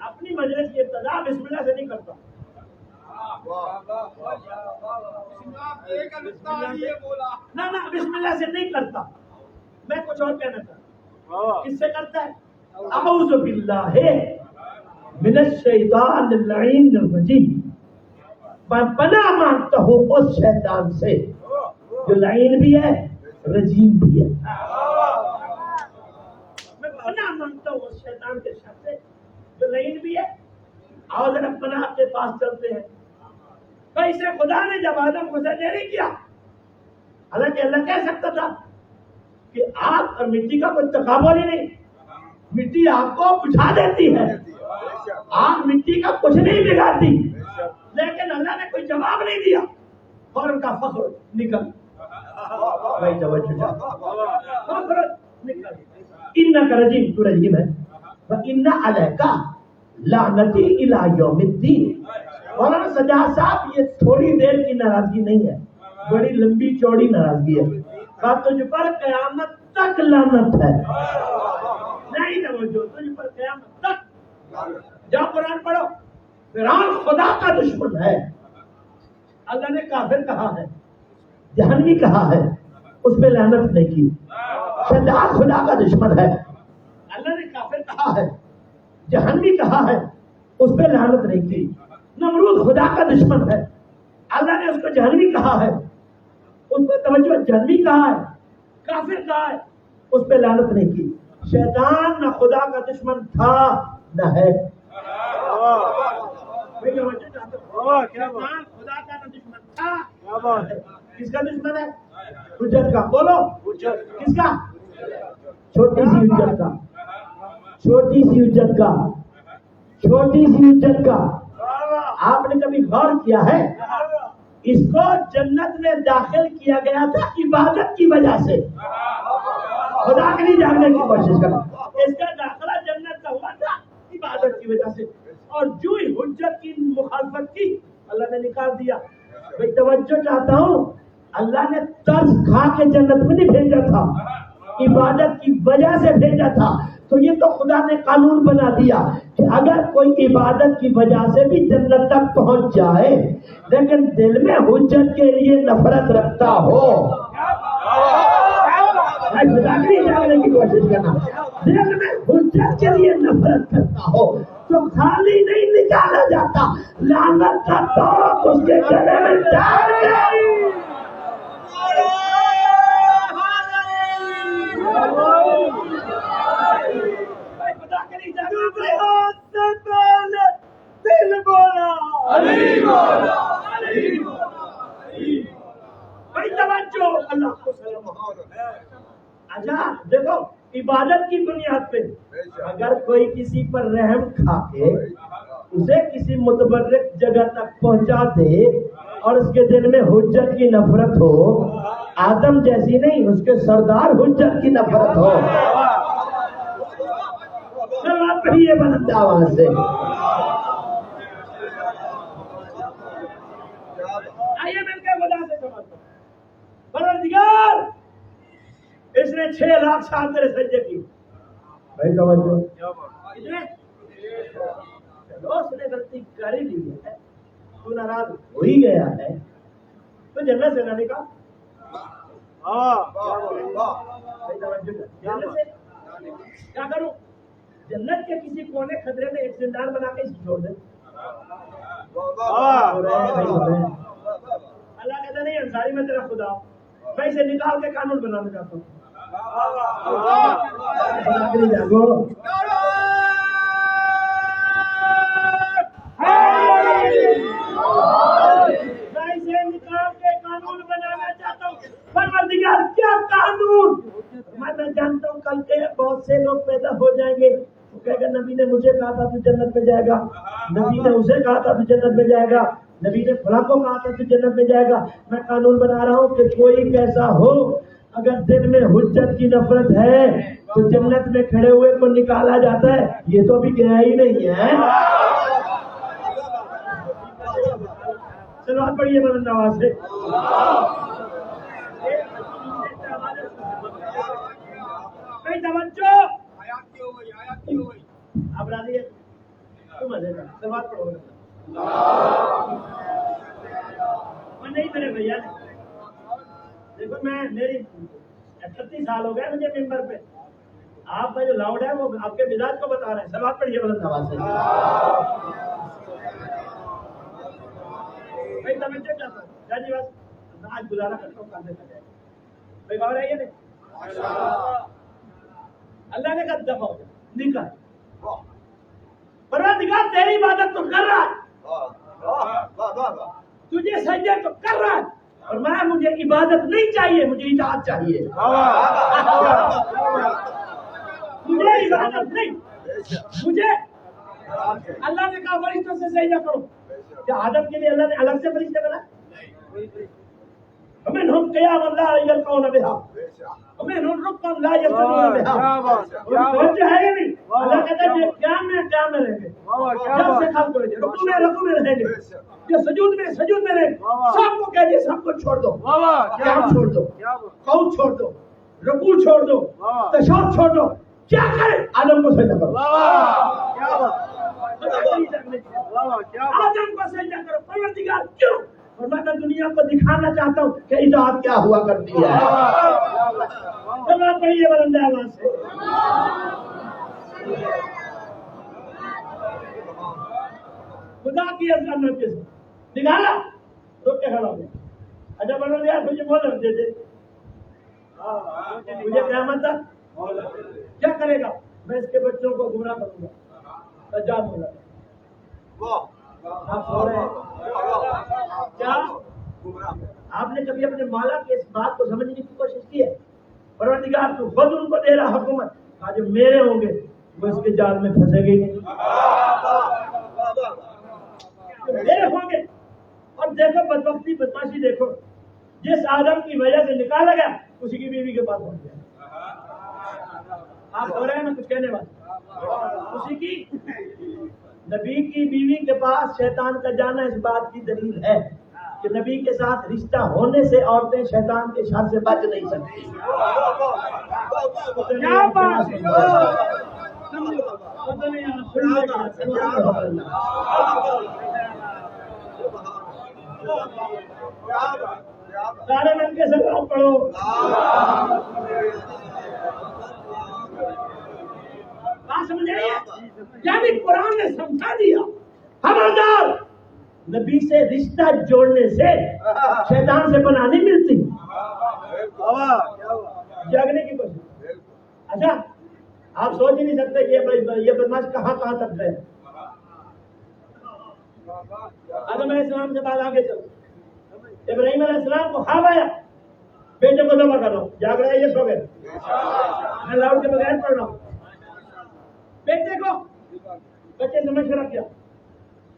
اپنی مجلس کی ابتدا بسم اللہ سے نہیں کرتا. نہ بسم اللہ سے نہیں کرتا. میں کچھ اور کہنا چاہتا ہوں. کس سے کرتا ہے؟ اعوذ باللہ من الشیطان اللعین الرجیم. میں پناہ مانگتا ہوں اس شیطان سے جو لعین بھی ہے، رجیم بھی ہے. میں پناہ مانگتا ہوں اس شیطان کے شر سے جو لعین بھی ہے. اور ذرا پناہ کے پاس چلتے ہیں. کیسے خدا نے جب آدم کو سجدہ نہیں کیا، حالانکہ اللہ کہہ سکتا تھا کہ آگ اور مٹی کا کوئی تقابل ہی نہیں، مٹی آگ کو بجھا دیتی ہے، آگ مٹی کا کچھ نہیں بگاڑتی. لیکن اللہ نے کوئی جواب نہیں دیا اور ان کا فخر نکل فخر نکل. ان کا رجیم، تو رجیم ہے. وَإِنَّ عَلَيْكَ لَعْنَتِي إِلَىٰ يَوْمِ الدِّينِ. مولانا سجاد صاحب، یہ تھوڑی دیر کی ناراضگی نہیں ہے، بڑی لمبی چوڑی ناراضگی ہے. تجھ پر قیامت تک لعنت ہے. نہیں توجہ، تجھ پر قیامت تک. جاؤ قرآن پڑھو. فرعون خدا کا دشمن ہے. اللہ نے کافر کہا ہے، جہنمی کہا ہے، اس پہ لعنت نہیں کی. شداد خدا کا دشمن ہے. اللہ نے کافر کہا ہے، جہنمی کہا ہے، اس پہ لعنت نہیں کی. نمرود خدا کا دشمن ہے. اللہ نے اس کو جہنمی کہا ہے، اس کو توجہ جہنمی کہا ہے، کافر کہا ہے، اس پہ لعنت نہیں کی. شیطان نہ خدا کا دشمن تھا نہ ہے. شیطان خدا کا نہ دشمن تھا. کس کا دشمن ہے؟ حجت کا. بولو کس کا؟ چھوٹی سی حجت کا. چھوٹی سی حجت کا. چھوٹی سی حجت کا. آپ نے کبھی غور کیا ہے؟ اس کو جنت میں داخل کیا گیا تھا عبادت کی وجہ سے. خدا کے لیے جاننے کی کوشش کرنا. اس کا داخلہ جنت کا ہوا تھا عبادت کی وجہ سے. اور جو ہی حجت کی مخالفت کی، اللہ نے نکال دیا. میں توجہ چاہتا ہوں، اللہ نے ترس کھا کے جنت میں نہیں بھیجا تھا، عبادت کی وجہ سے بھیجا تھا. تو یہ تو خدا نے قانون بنا دیا کہ اگر کوئی عبادت کی وجہ سے بھی جنت تک پہنچ جائے لیکن دل میں حجت کے لیے نفرت رکھتا ہو، جاننے کی کوشش کرنا، دل میں حجت کے لیے نفرت کرتا ہو تو خالی نہیں نکالا جاتا، لعنت کا توق اس کے گلے میں ڈال گئی. اچھا دیکھو، عبادت کی بنیاد پہ اگر کوئی کسی پر رحم کھا کے اسے کسی متبرک جگہ تک پہنچا دے اور اس کے دل میں حجت کی نفرت ہو، آدم جیسی نہیں، اس کے سردار حجت کی نفرت ہو، یہ بلند آواز سے آئیے مل کے خدا سے سمجھو. پروردگار، اس نے 6 لاکھ سال تیرے سجدے کی. بھائی توجہ، چلو اس نے غلطی کر ہی لی ہے، تو ناراض ہو ہی گیا ہے تو جنت سے نہ نکال. جنت سے کیا کروں؟ جنت کے کسی کونے خطرے میں ایک زندان بنا کے اسے چھوڑ دیں. اللہ کہتا نہیں انصاری میں تیرا خدا ہوں، میں اسے نکال کے قانون بنانا چاہتا ہوں. میں اسے نکال کے قانون بنانا چاہتا ہوں. پروردگار کیا قانون؟ میں جانتا ہوں کل کے بہت سے لوگ پیدا ہو جائیں گے، وہ کہے گا نبی نے مجھے کہا تھا تو جنت میں جائے گا، نبی نے اسے کہا تھا تو جنت میں جائے گا، نبی نے فلاں کو کہا تھا تو جنت میں جائے گا. میں قانون بنا رہا ہوں کہ کوئی کیسا ہو اگر دل میں حجت کی نفرت ہے تو جنت میں کھڑے ہوئے کو نکالا جاتا ہے، یہ تو ابھی گیا ہی نہیں ہے. چلو آپ پڑھیے بلند آواز سے. توجہ آپ راضی ہے؟ تم مزے کا سلوات پڑھو. نہیں میرے بھیا دیکھو میں میری 36 سال ہو گئے مجھے ممبر پہ، آپ کا جو لاؤڈ ہے وہ آپ کے مزاج کو بتا رہے ہیں. سلوات پڑھیے بلند آواز سے. بھائی توجہ چاہتا ہوں کیا جی بس آج گزارا کرتا ہوں کل دیکھا جائے بھائی باور ہے یہ نہیں. اللہ نے کہا دفعہ ہو جائے نکل پروردگار تیری عبادت تو کر رہا ہے، تجھے سجدے تو کر رہا ہے، اور میں مجھے عبادت نہیں چاہیے، مجھے اطاعت چاہیے. مجھے عبادت نہیں، مجھے اللہ نے کہا فرشتوں سے سجدہ کرو. کیا آدم کے لیے اللہ نے الگ سے فرشتے بنائے؟ ہمیں نم قیام لا یلقون بہا، ہمیں نم رکن لا یسجدون بہا. توجہ ہے یا نہیں؟ اللہ کہتا ہے قیام میں رہیں گے، جب سے خلق ہوئے رکوع میں رہیں گے، جو سجود میں رہیں گے. سب کو کہہ دیا سب کو چھوڑ دو، قیام چھوڑ دو، قعود چھوڑ دو، رکوع چھوڑ دو، تشہد چھوڑ دو. کیا کرے؟ آدم کو سجدہ کرو. آدم کو سجدہ کرو. پروردگار کیوں؟ اور میں دنیا کو دکھانا چاہتا ہوں کہ اطاعت کیا ہوا کرتی ہے. پڑھیے بلند آواز سے. خدا کی عظمت کے ساتھ نکالا روک کے کھڑا ہو گیا. اچھا بولو یار مجھے مہلت دے دے، مجھے قیامت تک کیا کرے گا؟ میں اس کے بچوں کو گمراہ کروں گا. سجاد ہو گیا. آپ سو رہے ہیں کیا؟ آپ نے کبھی اپنے مولا کی اس بات کو سمجھنے کی کوشش کی ہے؟ پروردگار تو خود ان کو دے رہا حکومت، آج میرے ہوں گے وہ اس کے جال میں پھنسے گی نہیں. میرے ہوں گے. اور دیکھو بدبختی بدماشی دیکھو، جس آدم کی وجہ سے نکالا گیا اسی کی بیوی کے پاس پہنچ گیا. آپ سو رہے ہیں میں کچھ کہنے والا. اسی کی نبی کی بیوی کے پاس شیطان کا جانا اس بات کی دلیل ہے کہ نبی کے ساتھ رشتہ ہونے سے عورتیں شیطان کے شر سے بچ نہیں سکتی. کیا بات سارے مل کے سلام پڑھو. بات سمجھ رہی ہے؟ یعنی قرآن نے سمجھا دیا خبردار نبی سے رشتہ جوڑنے سے شیطان سے پناہ نہیں ملتی. جاگنے کی کوشش. اچھا آپ سوچ ہی نہیں سکتے کہ یہ بدماش کہاں تک گئے. آدم علیہ السلام سے بعد آگے چلو. ابراہیم علیہ السلام کو خواب آیا بیٹے کو ذبح کر رہا ہوں، جاگ رہا ہے یہ سو گئے. میں لاؤڈ کے بغیر پڑھ رہا ہوں. بیٹے کو بچے سے مشورہ کیا.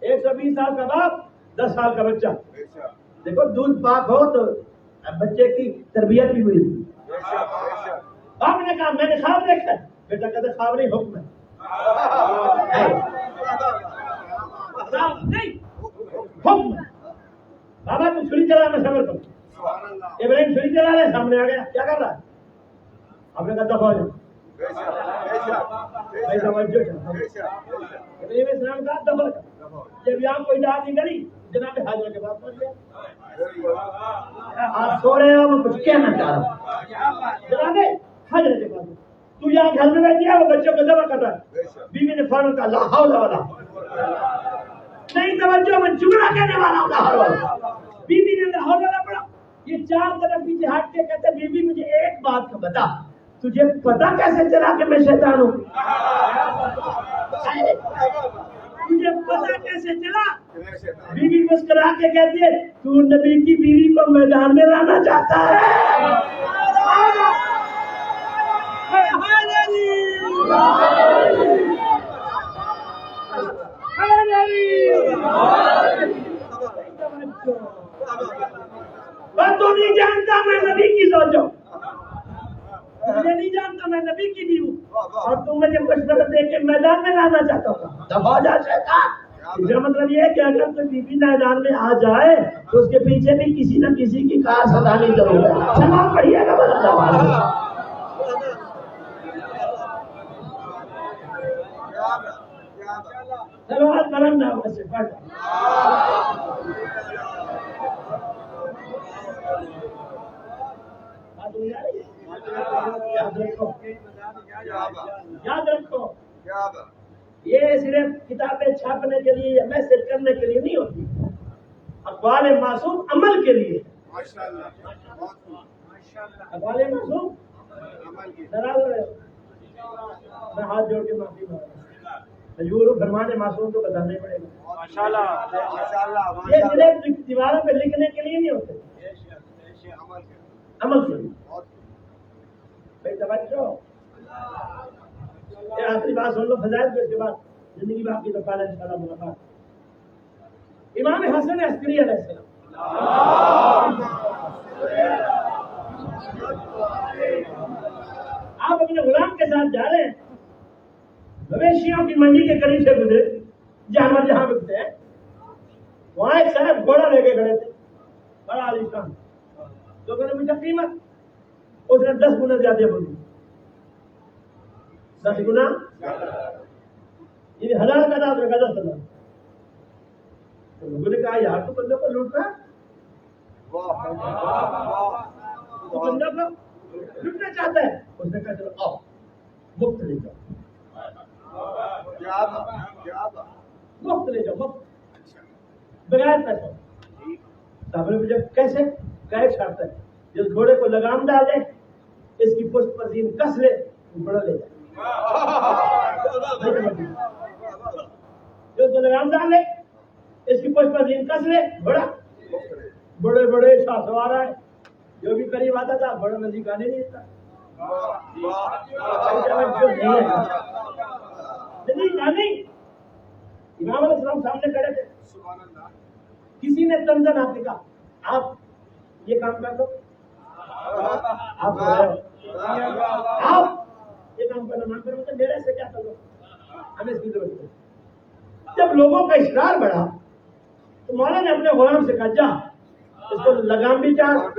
120 سال کا باپ 10 سال کا بچہ. دیکھو دودھ پاک ہو تو بچے کی تربیت بھی ہوئی. باپ نے کہا میں نے خواب دیکھا. بیٹا کہتے خواب نہیں حکم ہے. نہیں حکم. بابا تو چھری چلا میں صبر کروں. ابراہیم چھری چلا رہے سامنے آ گیا کیا کر رہا ہے؟ آپ نے کہا دفعہ ہو جاؤ. ابراہیم السلام کا دفعہ. جب یہاں کوئی اطاعت نہیں کری جناب حاضر کے پاس پہنچ گیا. آپ سو رہے ہو میں کچھ کہنا چاہ رہا ہوں. جناب حاضر کے پاس تو یہاں گھر میں بیٹھ گیا وہ بچوں کو ذبح کر رہا ہے. بیوی نے فوراً کہا لا حول ولا نہیں توجہ میں جملہ کہنے والا ہوں. لا حول ولا. بیوی نے لا حول ولا پڑھا. یہ 4 قدم پیچھے ہٹ کے کہتے بیوی مجھے ایک بات کا بتا، تجھے پتا کیسے چلا کہ میں شیطان ہوں؟ تجھے پتا کیسے چلا؟ بیوی مسکرا کے کہتی ہے تو نبی کی بیوی کو میدان میں لانا چاہتا ہے. تو نہیں جانتا میں نبی کی زوج ہوں. میدان میں لانا چاہتا ہوں. دفع ہو جا شیطان. اس کا مطلب یہ ہے کہ اگر کوئی بیوی میدان میں آ جائے تو اس کے پیچھے بھی کسی نہ کسی کی کار سدانی ضرور ہے. سلام پڑھیے گا بلند آواز سے. سلوات بلند آواز سے پڑھ. یاد رکھو یہ صرف کتابیں چھاپنے کے لیے یا میسج کرنے کے لیے نہیں ہوتی. اقوال معصوم عمل کے لیے. اقوال معصوم ناراض ہو رہے ہو؟ میں ہاتھ جوڑ کے معافی مانگتا ہوں. مجبور ہوں فرمان معصوم کو بتانا ہی پڑے گا. یہ صرف دیواروں پہ لکھنے کے لیے نہیں ہوتے, عمل کے لیے. بھائی توجہ, یہ آخری بات سن لو فضائل کو, اس کے بعد زندگی باقی تو پہلے انشاءاللہ ملاقات. امام حسن عسکری علیہ السلام آپ اپنے غلام کے ساتھ جا رہے ہیں, مویشیوں کی منڈی کے قریب سے گزرے, جانور جہاں بکتے ہیں. وہاں ایک صاحب گھوڑا لے کے کھڑے تھے, بڑا عالیشان. تو میں نے پوچھا قیمت, اس نے 10 گنا زیادہ بولی. 10 گنا یہ 1000 کا دام رکھا 10,000. تو لوگوں نے کہا یار تو بندوں کو لوٹ رہا, تو بندوں کو لوٹنا چاہتا ہے. اس نے کہا چلو آؤ مفت لے جاؤ, مفت لے جاؤ, مفت بغیر پیسوں. صاحب نے پوچھا کیسے؟ کیش شرط ہے, جس گھوڑے کو لگام ڈالے, اس کی پشت پر زین کس لے, گھوڑا لے جائے. جس کو لگام ڈالے, اس کی پشت پر زین کس لے, گھوڑا. بڑے بڑے شاہ سوار آئے, جو بھی قریب آتا تھا بڑا نزدیک آنے نہیں دیتا. امام علیہ السلام سامنے کھڑے تھے. کسی نے تنزن آپ نے کہا آپ یہ کام کر دو, آپ یہ کام کرنا نہ کرو, میرے سے کیا کرو, ہمیں اس کی ضرورت ہے. جب لوگوں کا اصرار بڑھا تو مولا نے اپنے غلام سے کہا جا اس کو لگام بھی چاہ اور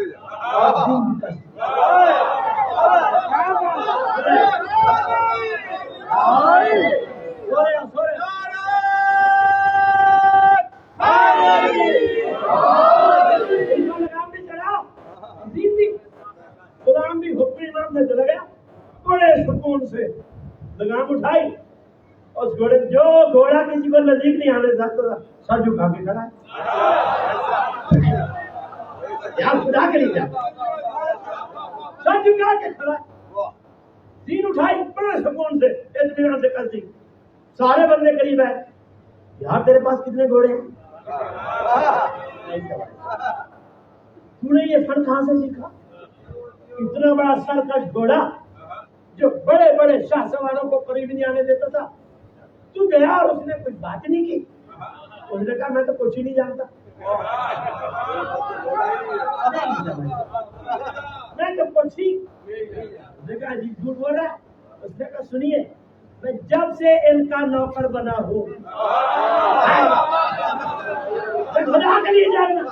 دین بھی کر. غلام بھی حکم امام سے چلا گیا, بڑے سکون سے لگام اٹھائی. اس گھوڑے جو گھوڑا کسی کو نزدیک نہیں آنے سکتا تھا, سر جھکا کے کھڑا ہے. یار خدا کے لیے سر جھکا کے کھڑا ہے. دین اٹھائی بڑے سکون سے, اطمینان سے کر دی. سارے بندے قریب ہے, یار تیرے پاس کتنے گھوڑے ہیں؟ تو نے یہ فن کہاں سے سیکھا؟ اتنا بڑا سرکش گھوڑا جو بڑے بڑے شاہ سواروں کو قریب نہیں آنے دیتا تھا, تو گیا اور اس نے کوئی بات نہیں کی. اس نے کہا میں تو کچھ ہی نہیں جانتا, میں تو کچھ ہی. اس نے کہا جی جھوٹ بول رہا ہے. اس نے کہا سنیے, میں جب سے ان کا نوکر بنا ہوں, خدا کے لیے جاننا,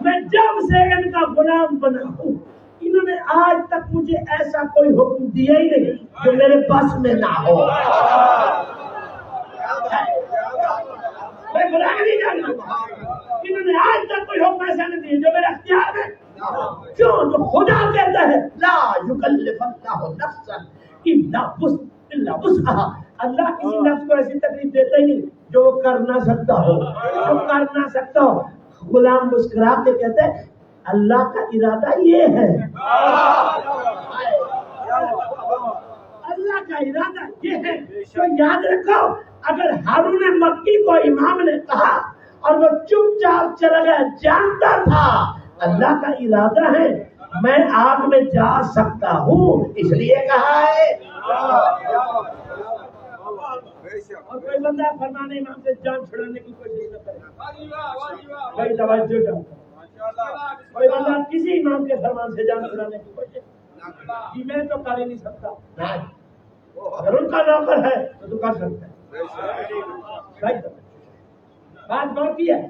میں جب سے ان کا غلام بنا ہوں, انہوں نے آج تک مجھے ایسا کوئی حکم دیا ہی نہیں جو میرے پاس میں نہ ہو. میں خدا کے لیے جاننا, انہوں نے آج تک کوئی حکم ایسا نہیں دیا جو میرے اختیار میں. کیوں؟ تو خدا کہتا ہے لا یکلف اللہ نفسا الا وسعها. اللہ کسی نفس کو ایسی تکلیف دیتا ہی نہیں جو وہ کر نہ سکتا ہو, جو کر نہ سکتا ہو. غلام مسکرا کے کہتے ہیں اللہ کا ارادہ یہ ہے, اللہ کا ارادہ یہ ہے. تو یاد رکھو, اگر ہارون مکی کو امام نے کہا اور وہ چپ چاپ چلا گیا, جانتا تھا اللہ کا ارادہ ہے, میں آگ میں جا سکتا ہوں, اس لیے کہا ہے. اور کوئی بندہ فرمان امام سے جان چھڑانے کی کوشش نہ کرے. بھائی توجہ کرو, کوئی بندہ کسی امام کے فرمان سے جان چھڑانے کی کوشش, میں تو کر ہی نہیں سکتا. اگر ان کا نوکر ہے تو کر سکتا ہے. بات بہت کی ہے.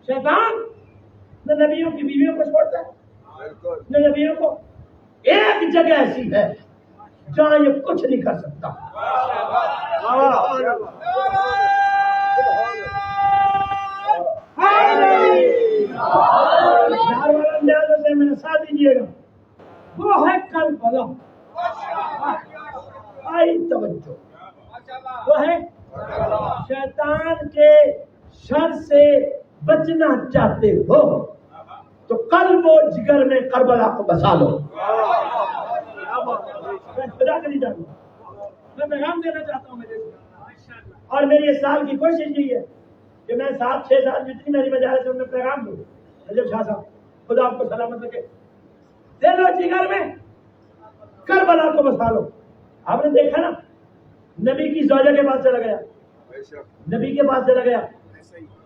شیطان نہ نبیوں کی بیویوں کو چھوڑتا ہے نہ نبیوں کو. ایک جگہ ایسی ہے جہاں یہ کچھ نہیں کر سکتا. سے میں نے ساتھ دیجیے گا وہ ہے کربلا. آئی توجہ, وہ ہے شیطان کے شر سے بچنا چاہتے ہو تو قلب و جگر میں کربلا کو بسا لو. میں خدا کے لیے جانوں, میں پیغام دینا چاہتا ہوں میرے, اور میری اس سال کی کوشش یہ ہے کہ میں 7-6 سال جتنی میری مجالس ہے ان میں پیغام دوں. رجب شاہ صاحب خدا آپ کو سلامت رکھے. دل و جگر میں کربلا کو بسا لو. آپ نے دیکھا نا, نبی کی زوجہ کے پاس چلا گیا, نبی کے پاس چلا گیا.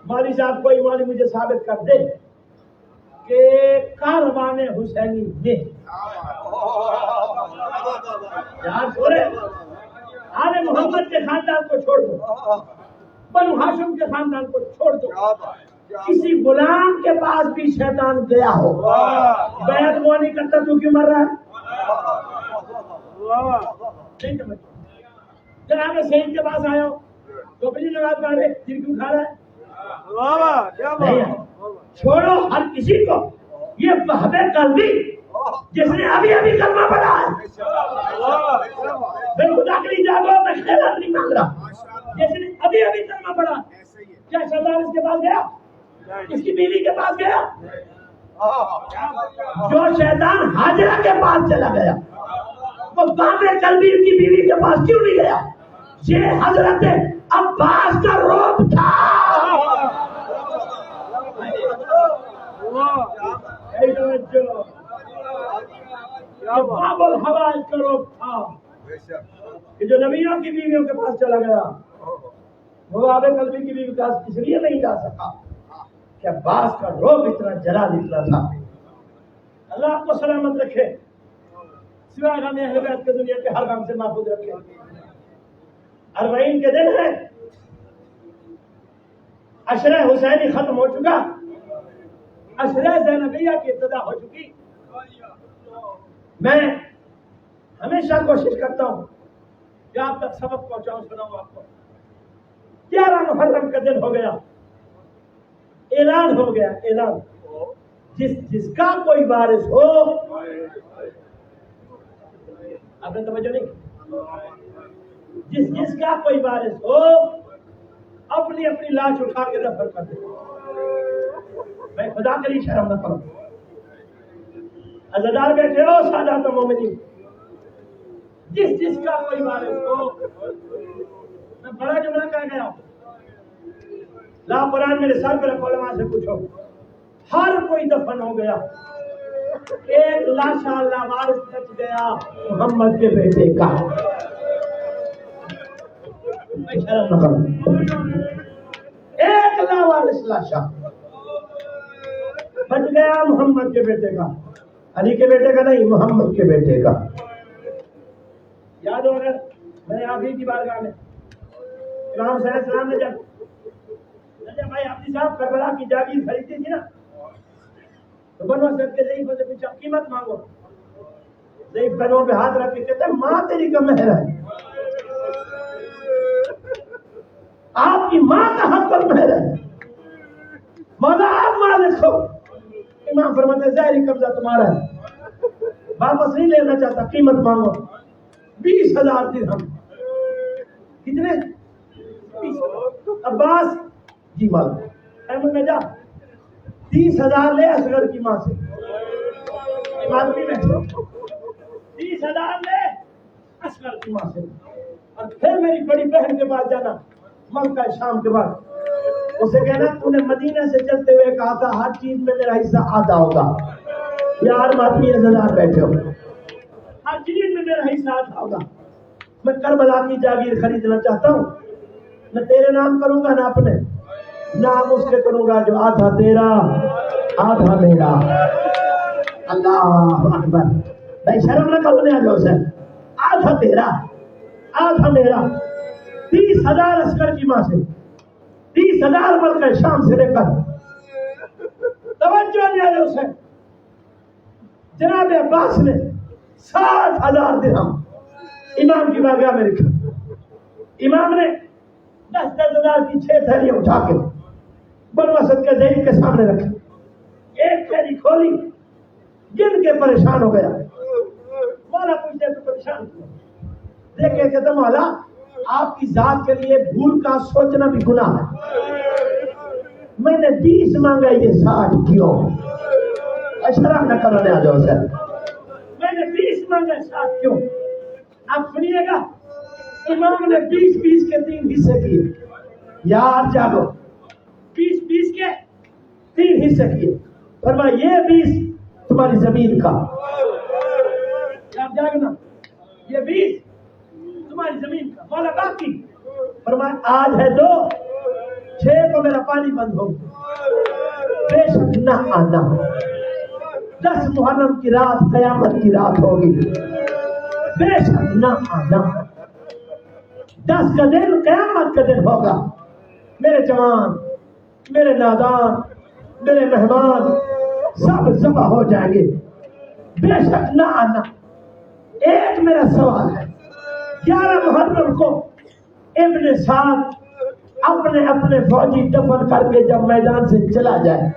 مولوی صاحب کوئی مولوی مجھے ثابت کر دے کہ کاروان حسینی میں یار سورے آل محمد کے خاندان کو چھوڑ دو, بنو ہاشم کے خاندان کو چھوڑ دو, کسی غلام کے پاس بھی شیطان گیا ہو بیعت وہ نہیں کرتا, تو کیوں مر رہا ہے؟ جناب سعید کے پاس آیا ہو تو اپنی نماز پڑھ رہے, دل کیوں کھا رہا ہے؟ چھوڑو ہر کسی کو. یہ وہب قلبی جس نے ابھی ابھی کلمہ پڑھا ہے, میں خدا کے لیے جاگو, میں خیرات نہیں مانگ رہا, جس نے ابھی ابھی کلمہ پڑھا, کیا شیطان اس کے پاس گیا؟ اس کی بیوی کے پاس گیا؟ جو شیطان حاجرہ کے پاس چلا گیا وہ وہب قلبی کی بیوی کے پاس کیوں نہیں گیا؟ یہ حضرت عباس کا روپ تھا. باب الحوائج کا روپ تھا کہ جو نبیوں کی بیویوں کے پاس چلا گیا وہ وہب قلبی کی بیوی کے پاس اس لیے نہیں جا سکا کہ عباس کا روپ اتنا جلال اتنا تھا. اللہ آپ کو سلامت رکھے, سوائے غم اہل بیت کے دنیا کے ہر غم سے محفوظ رکھے. 40 کے دن ہے, عشرہ حسینی ختم ہو چکا, عشرہ زینبیہ کی ابتدا ہو چکی. میں ہمیشہ کوشش کرتا ہوں کہ آپ تک سبق پہنچاؤں, سناؤں آپ کو. 11 محرم کا دن ہو گیا, اعلان ہو گیا, اعلان. جس کا کوئی وارث ہو, آپ نے توجہ نہیں, جس کا کوئی وارث ہو اپنی اپنی لاش اٹھا کے دفن کر دے. میں خدا کے لیے شرم نہ کروں. عزادار بیٹھے ہو, سادات و مومنین, جس کا کوئی وارث ہو, میں بڑا جملہ کہہ گیا ہوں, لا قرآن میرے سر پہ رکھو, علماء سے پوچھو, ہر کوئی دفن ہو گیا, ایک لاشا لاوارث بچ گیا محمد کے بیٹے کا. میں شرم نہ کروں. ایک لاوارث لاشا بچ گیا محمد کے بیٹے کا, علی کے بیٹے کا نہیں, محمد کے بیٹے کا. یاد ہوگا میں آپ ہی کی بارگاہ میں امام صلی اللہ علیہ وسلم نے جب بھائی حافظ صاحب کربلا کی جاگیر خریدی تھی نا, تو بنو اسد کے ضعیف سے پوچھا قیمت مانگو. ضعیف قدموں پہ ہاتھ رکھ کے کہتے ماں تیری کا مہر ہے, آپ کی ماں کا حق پر مہر ہے, مولا آپ مالک ہو. امام فرماتے ظاہری قبضہ تمہارا ہے, واپس نہیں لینا چاہتا, قیمت مانگو. 20,000 درہم. کتنے؟ 20,000. عباس جی مانگو. احمد میں جا 30,000 لے اصغر کی ماں سے. میں 30,000 لے اصغر کی ماں سے, اور پھر میری بڑی بہن کے پاس جانا مکہ شام کے بعد, اسے کہنا تو نے مدینہ سے چلتے ہوئے کہا تھا ہر چیز میں میرا حصہ آدھا ہوگا. یار ماتی عزادار بیٹھے ہو, ہر چیز میں میرا حصہ آدھا ہوگا. میں کربلا کی جاگیر خریدنا چاہتا ہوں, نہ تیرے نام کروں گا نہ اپنے, نام اس کے کروں گا جو آدھا تیرا آدھا میرا. اللہ اکبر. میں شرم نہ کرنے والوں سے, آدھا تیرا آدھا میرا 30,000 عسکر کی ماں سے 30,000 ملکہ شام سے لے کر توجہ نہیں آئی اسے جناب عباس نے 60,000 درہم امام کی بارگاہ میں رکھا. امام نے 10,000 کی 6 تھیلیاں اٹھا کے بنو اسد کے ضعیف کے سامنے رکھی. ایک تھیلی کھولی, گن کے پریشان ہو گیا. مولا پوچھتے تو پریشان کیا؟ دیکھے کہ مولا آپ کی ذات کے لیے بھول کا سوچنا بھی گناہ ہے. میں نے 20 مانگا, یہ 60 کیوں؟ اشرف نہ کرنے آ جاؤ سر. میں نے 20 مانگا, 60 کیوں؟ آپ سنیے گا, امام نے 20 کے 3 حصے کیے. یار جاگو, 20 کے 3 حصے کیے. فرمایا یہ 20 تمہاری زمین کا, آپ جاگنا, یہ 20 تمہاری زمین کا. مولا باقی فرمایا آج ہے 2, 6 کو میرا پانی بند ہو, بے شک نہ آنا. 10 محرم کی رات قیامت کی رات ہوگی, بے شک نہ آنا. 10 کا دن قیامت کا دن ہوگا. میرے جوان, میرے نادان, میرے مہمان سب ذبح ہو جائیں گے, بے شک نہ آنا. ایک میرا سوال ہے, 11 محرم کو ابن سعد اپنے فوجی دفن کر کے جب میدان سے چلا جائے,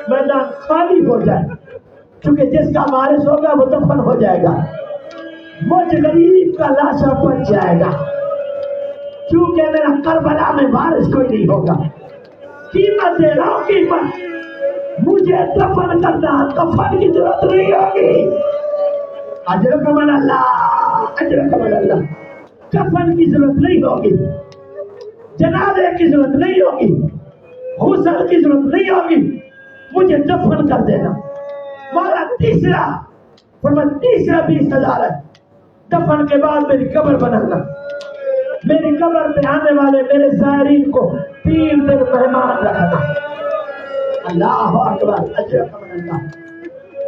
میدان خالی ہو جائے, کیونکہ جس کا وارث ہوگا وہ دفن ہو جائے گا, مجھ غریب کا لاشا بچ جائے گا, کیونکہ میرا کربلا میں وارث کوئی نہیں ہوگا. قیمت دے رہا ہوں, قیمت. مجھے دفن کرنا, کفن کی ضرورت نہیں ہوگی. اجرکم اللہ, اجرکم اللہ. کفن کی ضرورت نہیں ہوگی, جنازے کی ضرورت نہیں ہوگی, غسل کی ضرورت نہیں ہوگی, مجھے دفن کر دینا. مالا تیسرا 20,000 ہے. دفن کے بعد میری قبر بنانا, میری قبر پہ آنے والے میرے زائرین کو 3 دن مہمان رکھنا. اللہ اکبر, اجرکم اللہ.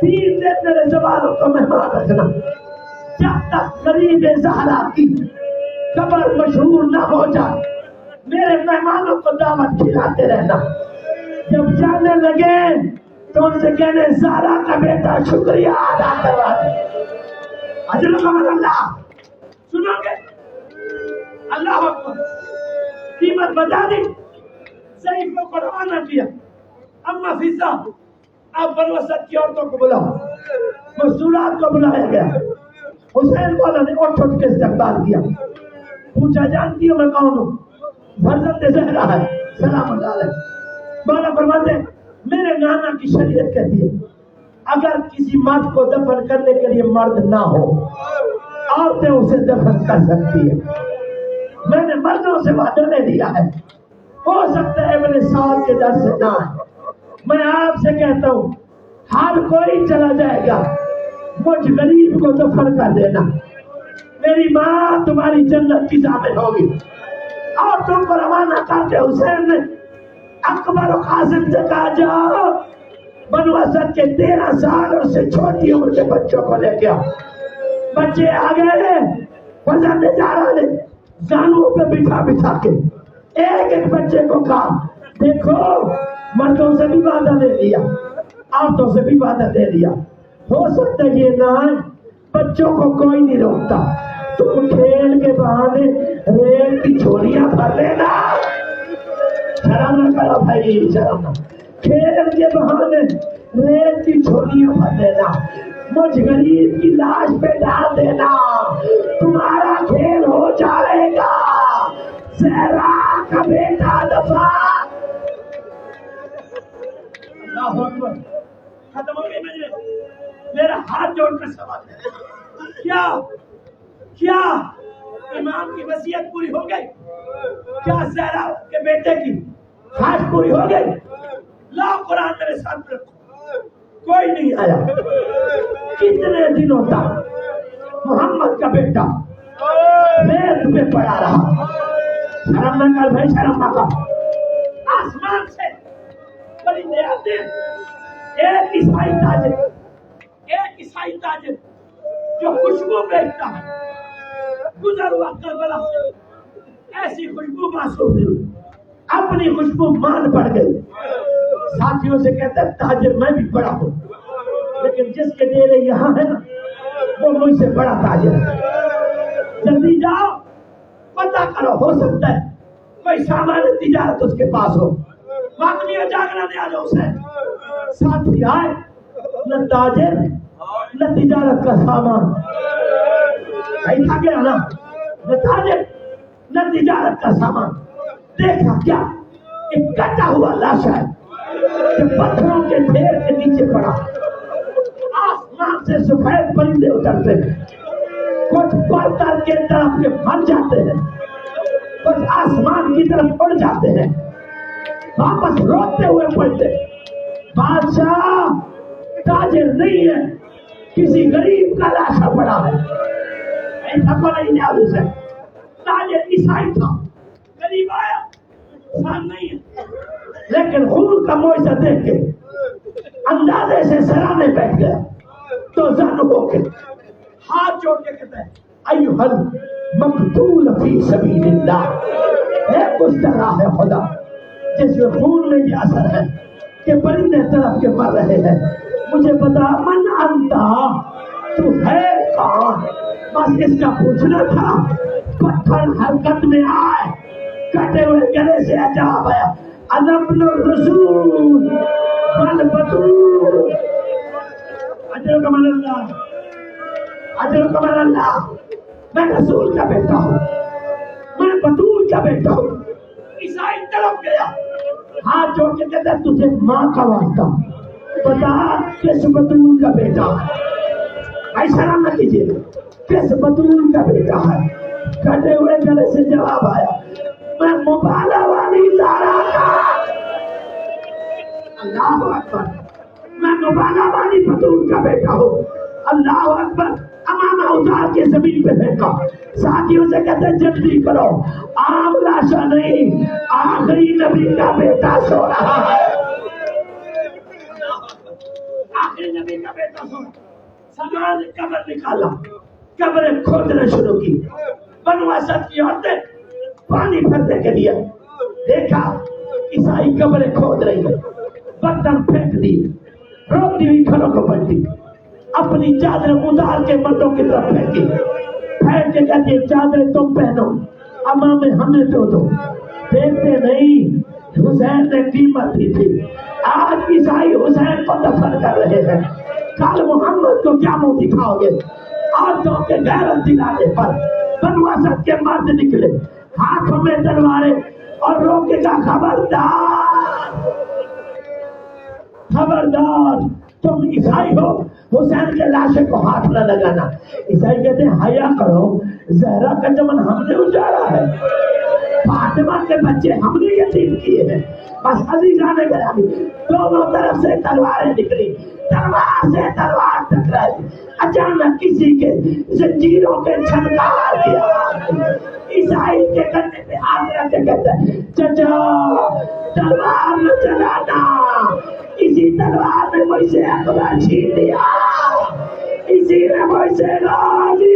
3 دن میرے زبانوں کو مہمان رکھنا, جب تک قریب زہرا کی قبر مشہور نہ ہو جائے میرے مہمانوں کو دعوت کھلاتے رہنا. جب جانے لگے تو ان سے کہنے زہرا کا بیٹا شکریہ ادا کروا دے. اجرکم اللہ. سنو گے, اللہ اکبر. قیمت بتا دی, ضعیفوں کو روانہ کیا. اما فضا, آپ بنو اسد کی عورتوں کو بلاؤ. مستورات کو بلایا گیا. حسین والا نے اٹھ کے استقبال کیا. پوچھا جانتی ہو میں کون ہوں؟ فرزند زہرا ہے سلام اللہ علیہ. مولا فرماتے میرے نانا کی شریعت کہتی ہے اگر کسی مرد کو دفن کرنے کے لیے مرد نہ ہو, عورتیں اسے دفن کر سکتی ہے. میں نے مردوں سے وعدہ لے لیا ہے, ہو سکتا ہے میرے ساتھ کے در سے نہ آئے. میں آپ سے کہتا ہوں ہر کوئی چلا جائے گا, مجھ غریب کو دفن کر دینا. میری ماں تمہاری جنت کی ضامن ہوگی. اور تم کو روانہ کر کے حسین نے اکبر و قاسم سے کہا جاؤ بنو اسد کے 13 سال اور سے چھوٹی عمر کے بچوں کو لے کے آؤ. بچے آ گئے. فرزند زہرا نے زانوں پہ بٹھا کے ایک بچے کو کہا دیکھو مردوں سے بھی وعدہ دے دیا, عورتوں سے بھی وعدہ دے دیا, ہو سکتا ہے یہ نہ آئے. بچوں کو کوئی نہیں روکتا, تم کھیل کے بہانے ریل کی چھوڑیاں بھر لینا. شرم نہ کرو بھائی, شرم نہ. کھیل کے بہانے ریل کی چھوڑیاں بھر لینا, مجھ غریب کی لاش پہ ڈال دینا, تمہارا کھیل ہو جائے گا. زہرا کا بیٹا دفاع. اللہ اکبر. ختم ہو گئی. میرا ہاتھ جوڑ کر سوال ہے, کیا امام کی وصیت پوری ہو گئی؟ کیا زہرا کے بیٹے کی خواہش پوری ہو گئی؟ لاؤ قرآن میرے ساتھ رکھو. کوئی نہیں آیا. کتنے دنوں تک محمد کا بیٹا ریت پہ پڑا رہا. شرم نہ کر بھائی, شرم نہ کر. آسمان سے پرندے آتے ہیں. ایک عیسائی تاجر جو خوشبو بیچتا ہے گزر ہوا کربلا سے ایسی خوشبو محسوس ہوئی، اپنی خوشبو مان پڑ گئی. ساتھیوں سے کہتا ہے تاجر میں بھی بڑا ہوں، لیکن جس کے ڈیرے یہاں ہے نا وہ مجھ سے بڑا تاجر ہے. جلدی جاؤ پتہ کرو، ہو سکتا ہے کوئی سامان تجارت اس کے پاس ہو. واقعی جاگنا دیا جو اسے. ساتھی آئے، نہ تاجر نہ تجارت کا سامان، ایسا گیا نا، نہ تاجر نہ تجارت کا سامان. دیکھا کیا؟ ایک کٹا ہوا لاش ہے کہ پتھروں کے ڈھیر کے نیچے پڑا. آسمان سے سفید پرندے اترتے ہیں، کچھ پرتر کے طرف کے مر جاتے ہیں، کچھ آسمان کی طرف اڑ جاتے ہیں، واپس روتے ہوئے پڑتے. بادشاہ تاجر نہیں ہے، کسی غریب کا لاشا پڑا ہے. ایسا کو نہیں یاد اسے. تاجر عیسائی تھا، غریب آیا، انسان نہیں ہے، لیکن خون کا معجزہ دیکھ کے اندازے سے سرانے بیٹھ گیا. تو زن ہو کے ہاتھ جوڑ کے کہتا ہے ایھا المقتول فی سبیل اللہ، اے مسترا ہے خدا جس میں خون میں یہ اثر ہے کہ پرندے طرف کے مر رہے ہیں. مجھے بتا من انتا، تو ہے کون؟ بس اس کا پوچھنا تھا. پتھر حرکت میں آئے، کٹے ہوئے گلے سے عجاب آیا، انا ابن الرسول والبتول. اجر کمال اللہ، اجر کمال اللہ. میں رسول کا بیٹا ہوں، میں بطول کا بیٹا ہوں. عیسائی تڑپ گیا، ہاتھ جوڑ کے کہتا ہے تجھے ماں کا واسطہ بتا کس بطول کا بیٹا ہے. ایسا نہ کیجیے، کس بطول کا بیٹا ہے؟ کٹے ہوئے گلے سے جواب آیا، میں مبالہ والی زہرا کا. اللہ اکبر، میں مبالہ والی بطول کا بیٹا ہوں. اللہ اکبر. امامہ اتار کے زمین پہ پھینکا. ساتھیوں سے کہتے ہیں جلدی کرو، عام لاشا نہیں، آخری نبی کا بیٹا سو رہا ہے. آخری نبی کا بیٹا سو رہا ہے. سامان قبر نکالا، قبریں کھودنا شروع کی. بنو اسد کی عورتیں پانی بھرنے کے لیے دیکھا عیسائی قبریں کھود رہی ہے، برتن پھینک دی، روتی ہوئی گھروں کو پلٹی، اپنی چادر اتار کے مردوں کی طرف پھینکی، پھینک کے کہتی ہے چادریں تم پہنو، امام ہمیں دو. دیکھتے نہیں حسین نے قیمت دی تھی. آج عیسائی حسین کو دفن کر رہے ہیں، کل محمد کو کیا منہ دکھاؤ گے؟ عورتوں کے غیرت دلانے پر بنو اسد کے مرد نکلے، ہاتھوں میں تلواریں، اور روکے گا خبردار، خبردار تم عیسائی ہو، حسین کے لاشے کو ہاتھ نہ لگانا. عیسائی کہتے ہیں حیا کرو، زہرا کا چمن ہم نے اجاڑا ہے، فاطمہ کے بچے ہم نے یتیم کیے ہیں. بس عزیزان گرامی، دونوں طرف سے تلواریں نکلی، تلوار سے تلوار ٹکرائی. اچانک کسی کے زنجیروں کے چھنکار دیا. عیسائی کے کندھے پہ ہاتھ رکھ کے کہتا ہے چچا تلوار نہ چلانا، اسی تلوار نے مجھ سے اقبال چھین لیا، اسی نے مجھ سے راضی.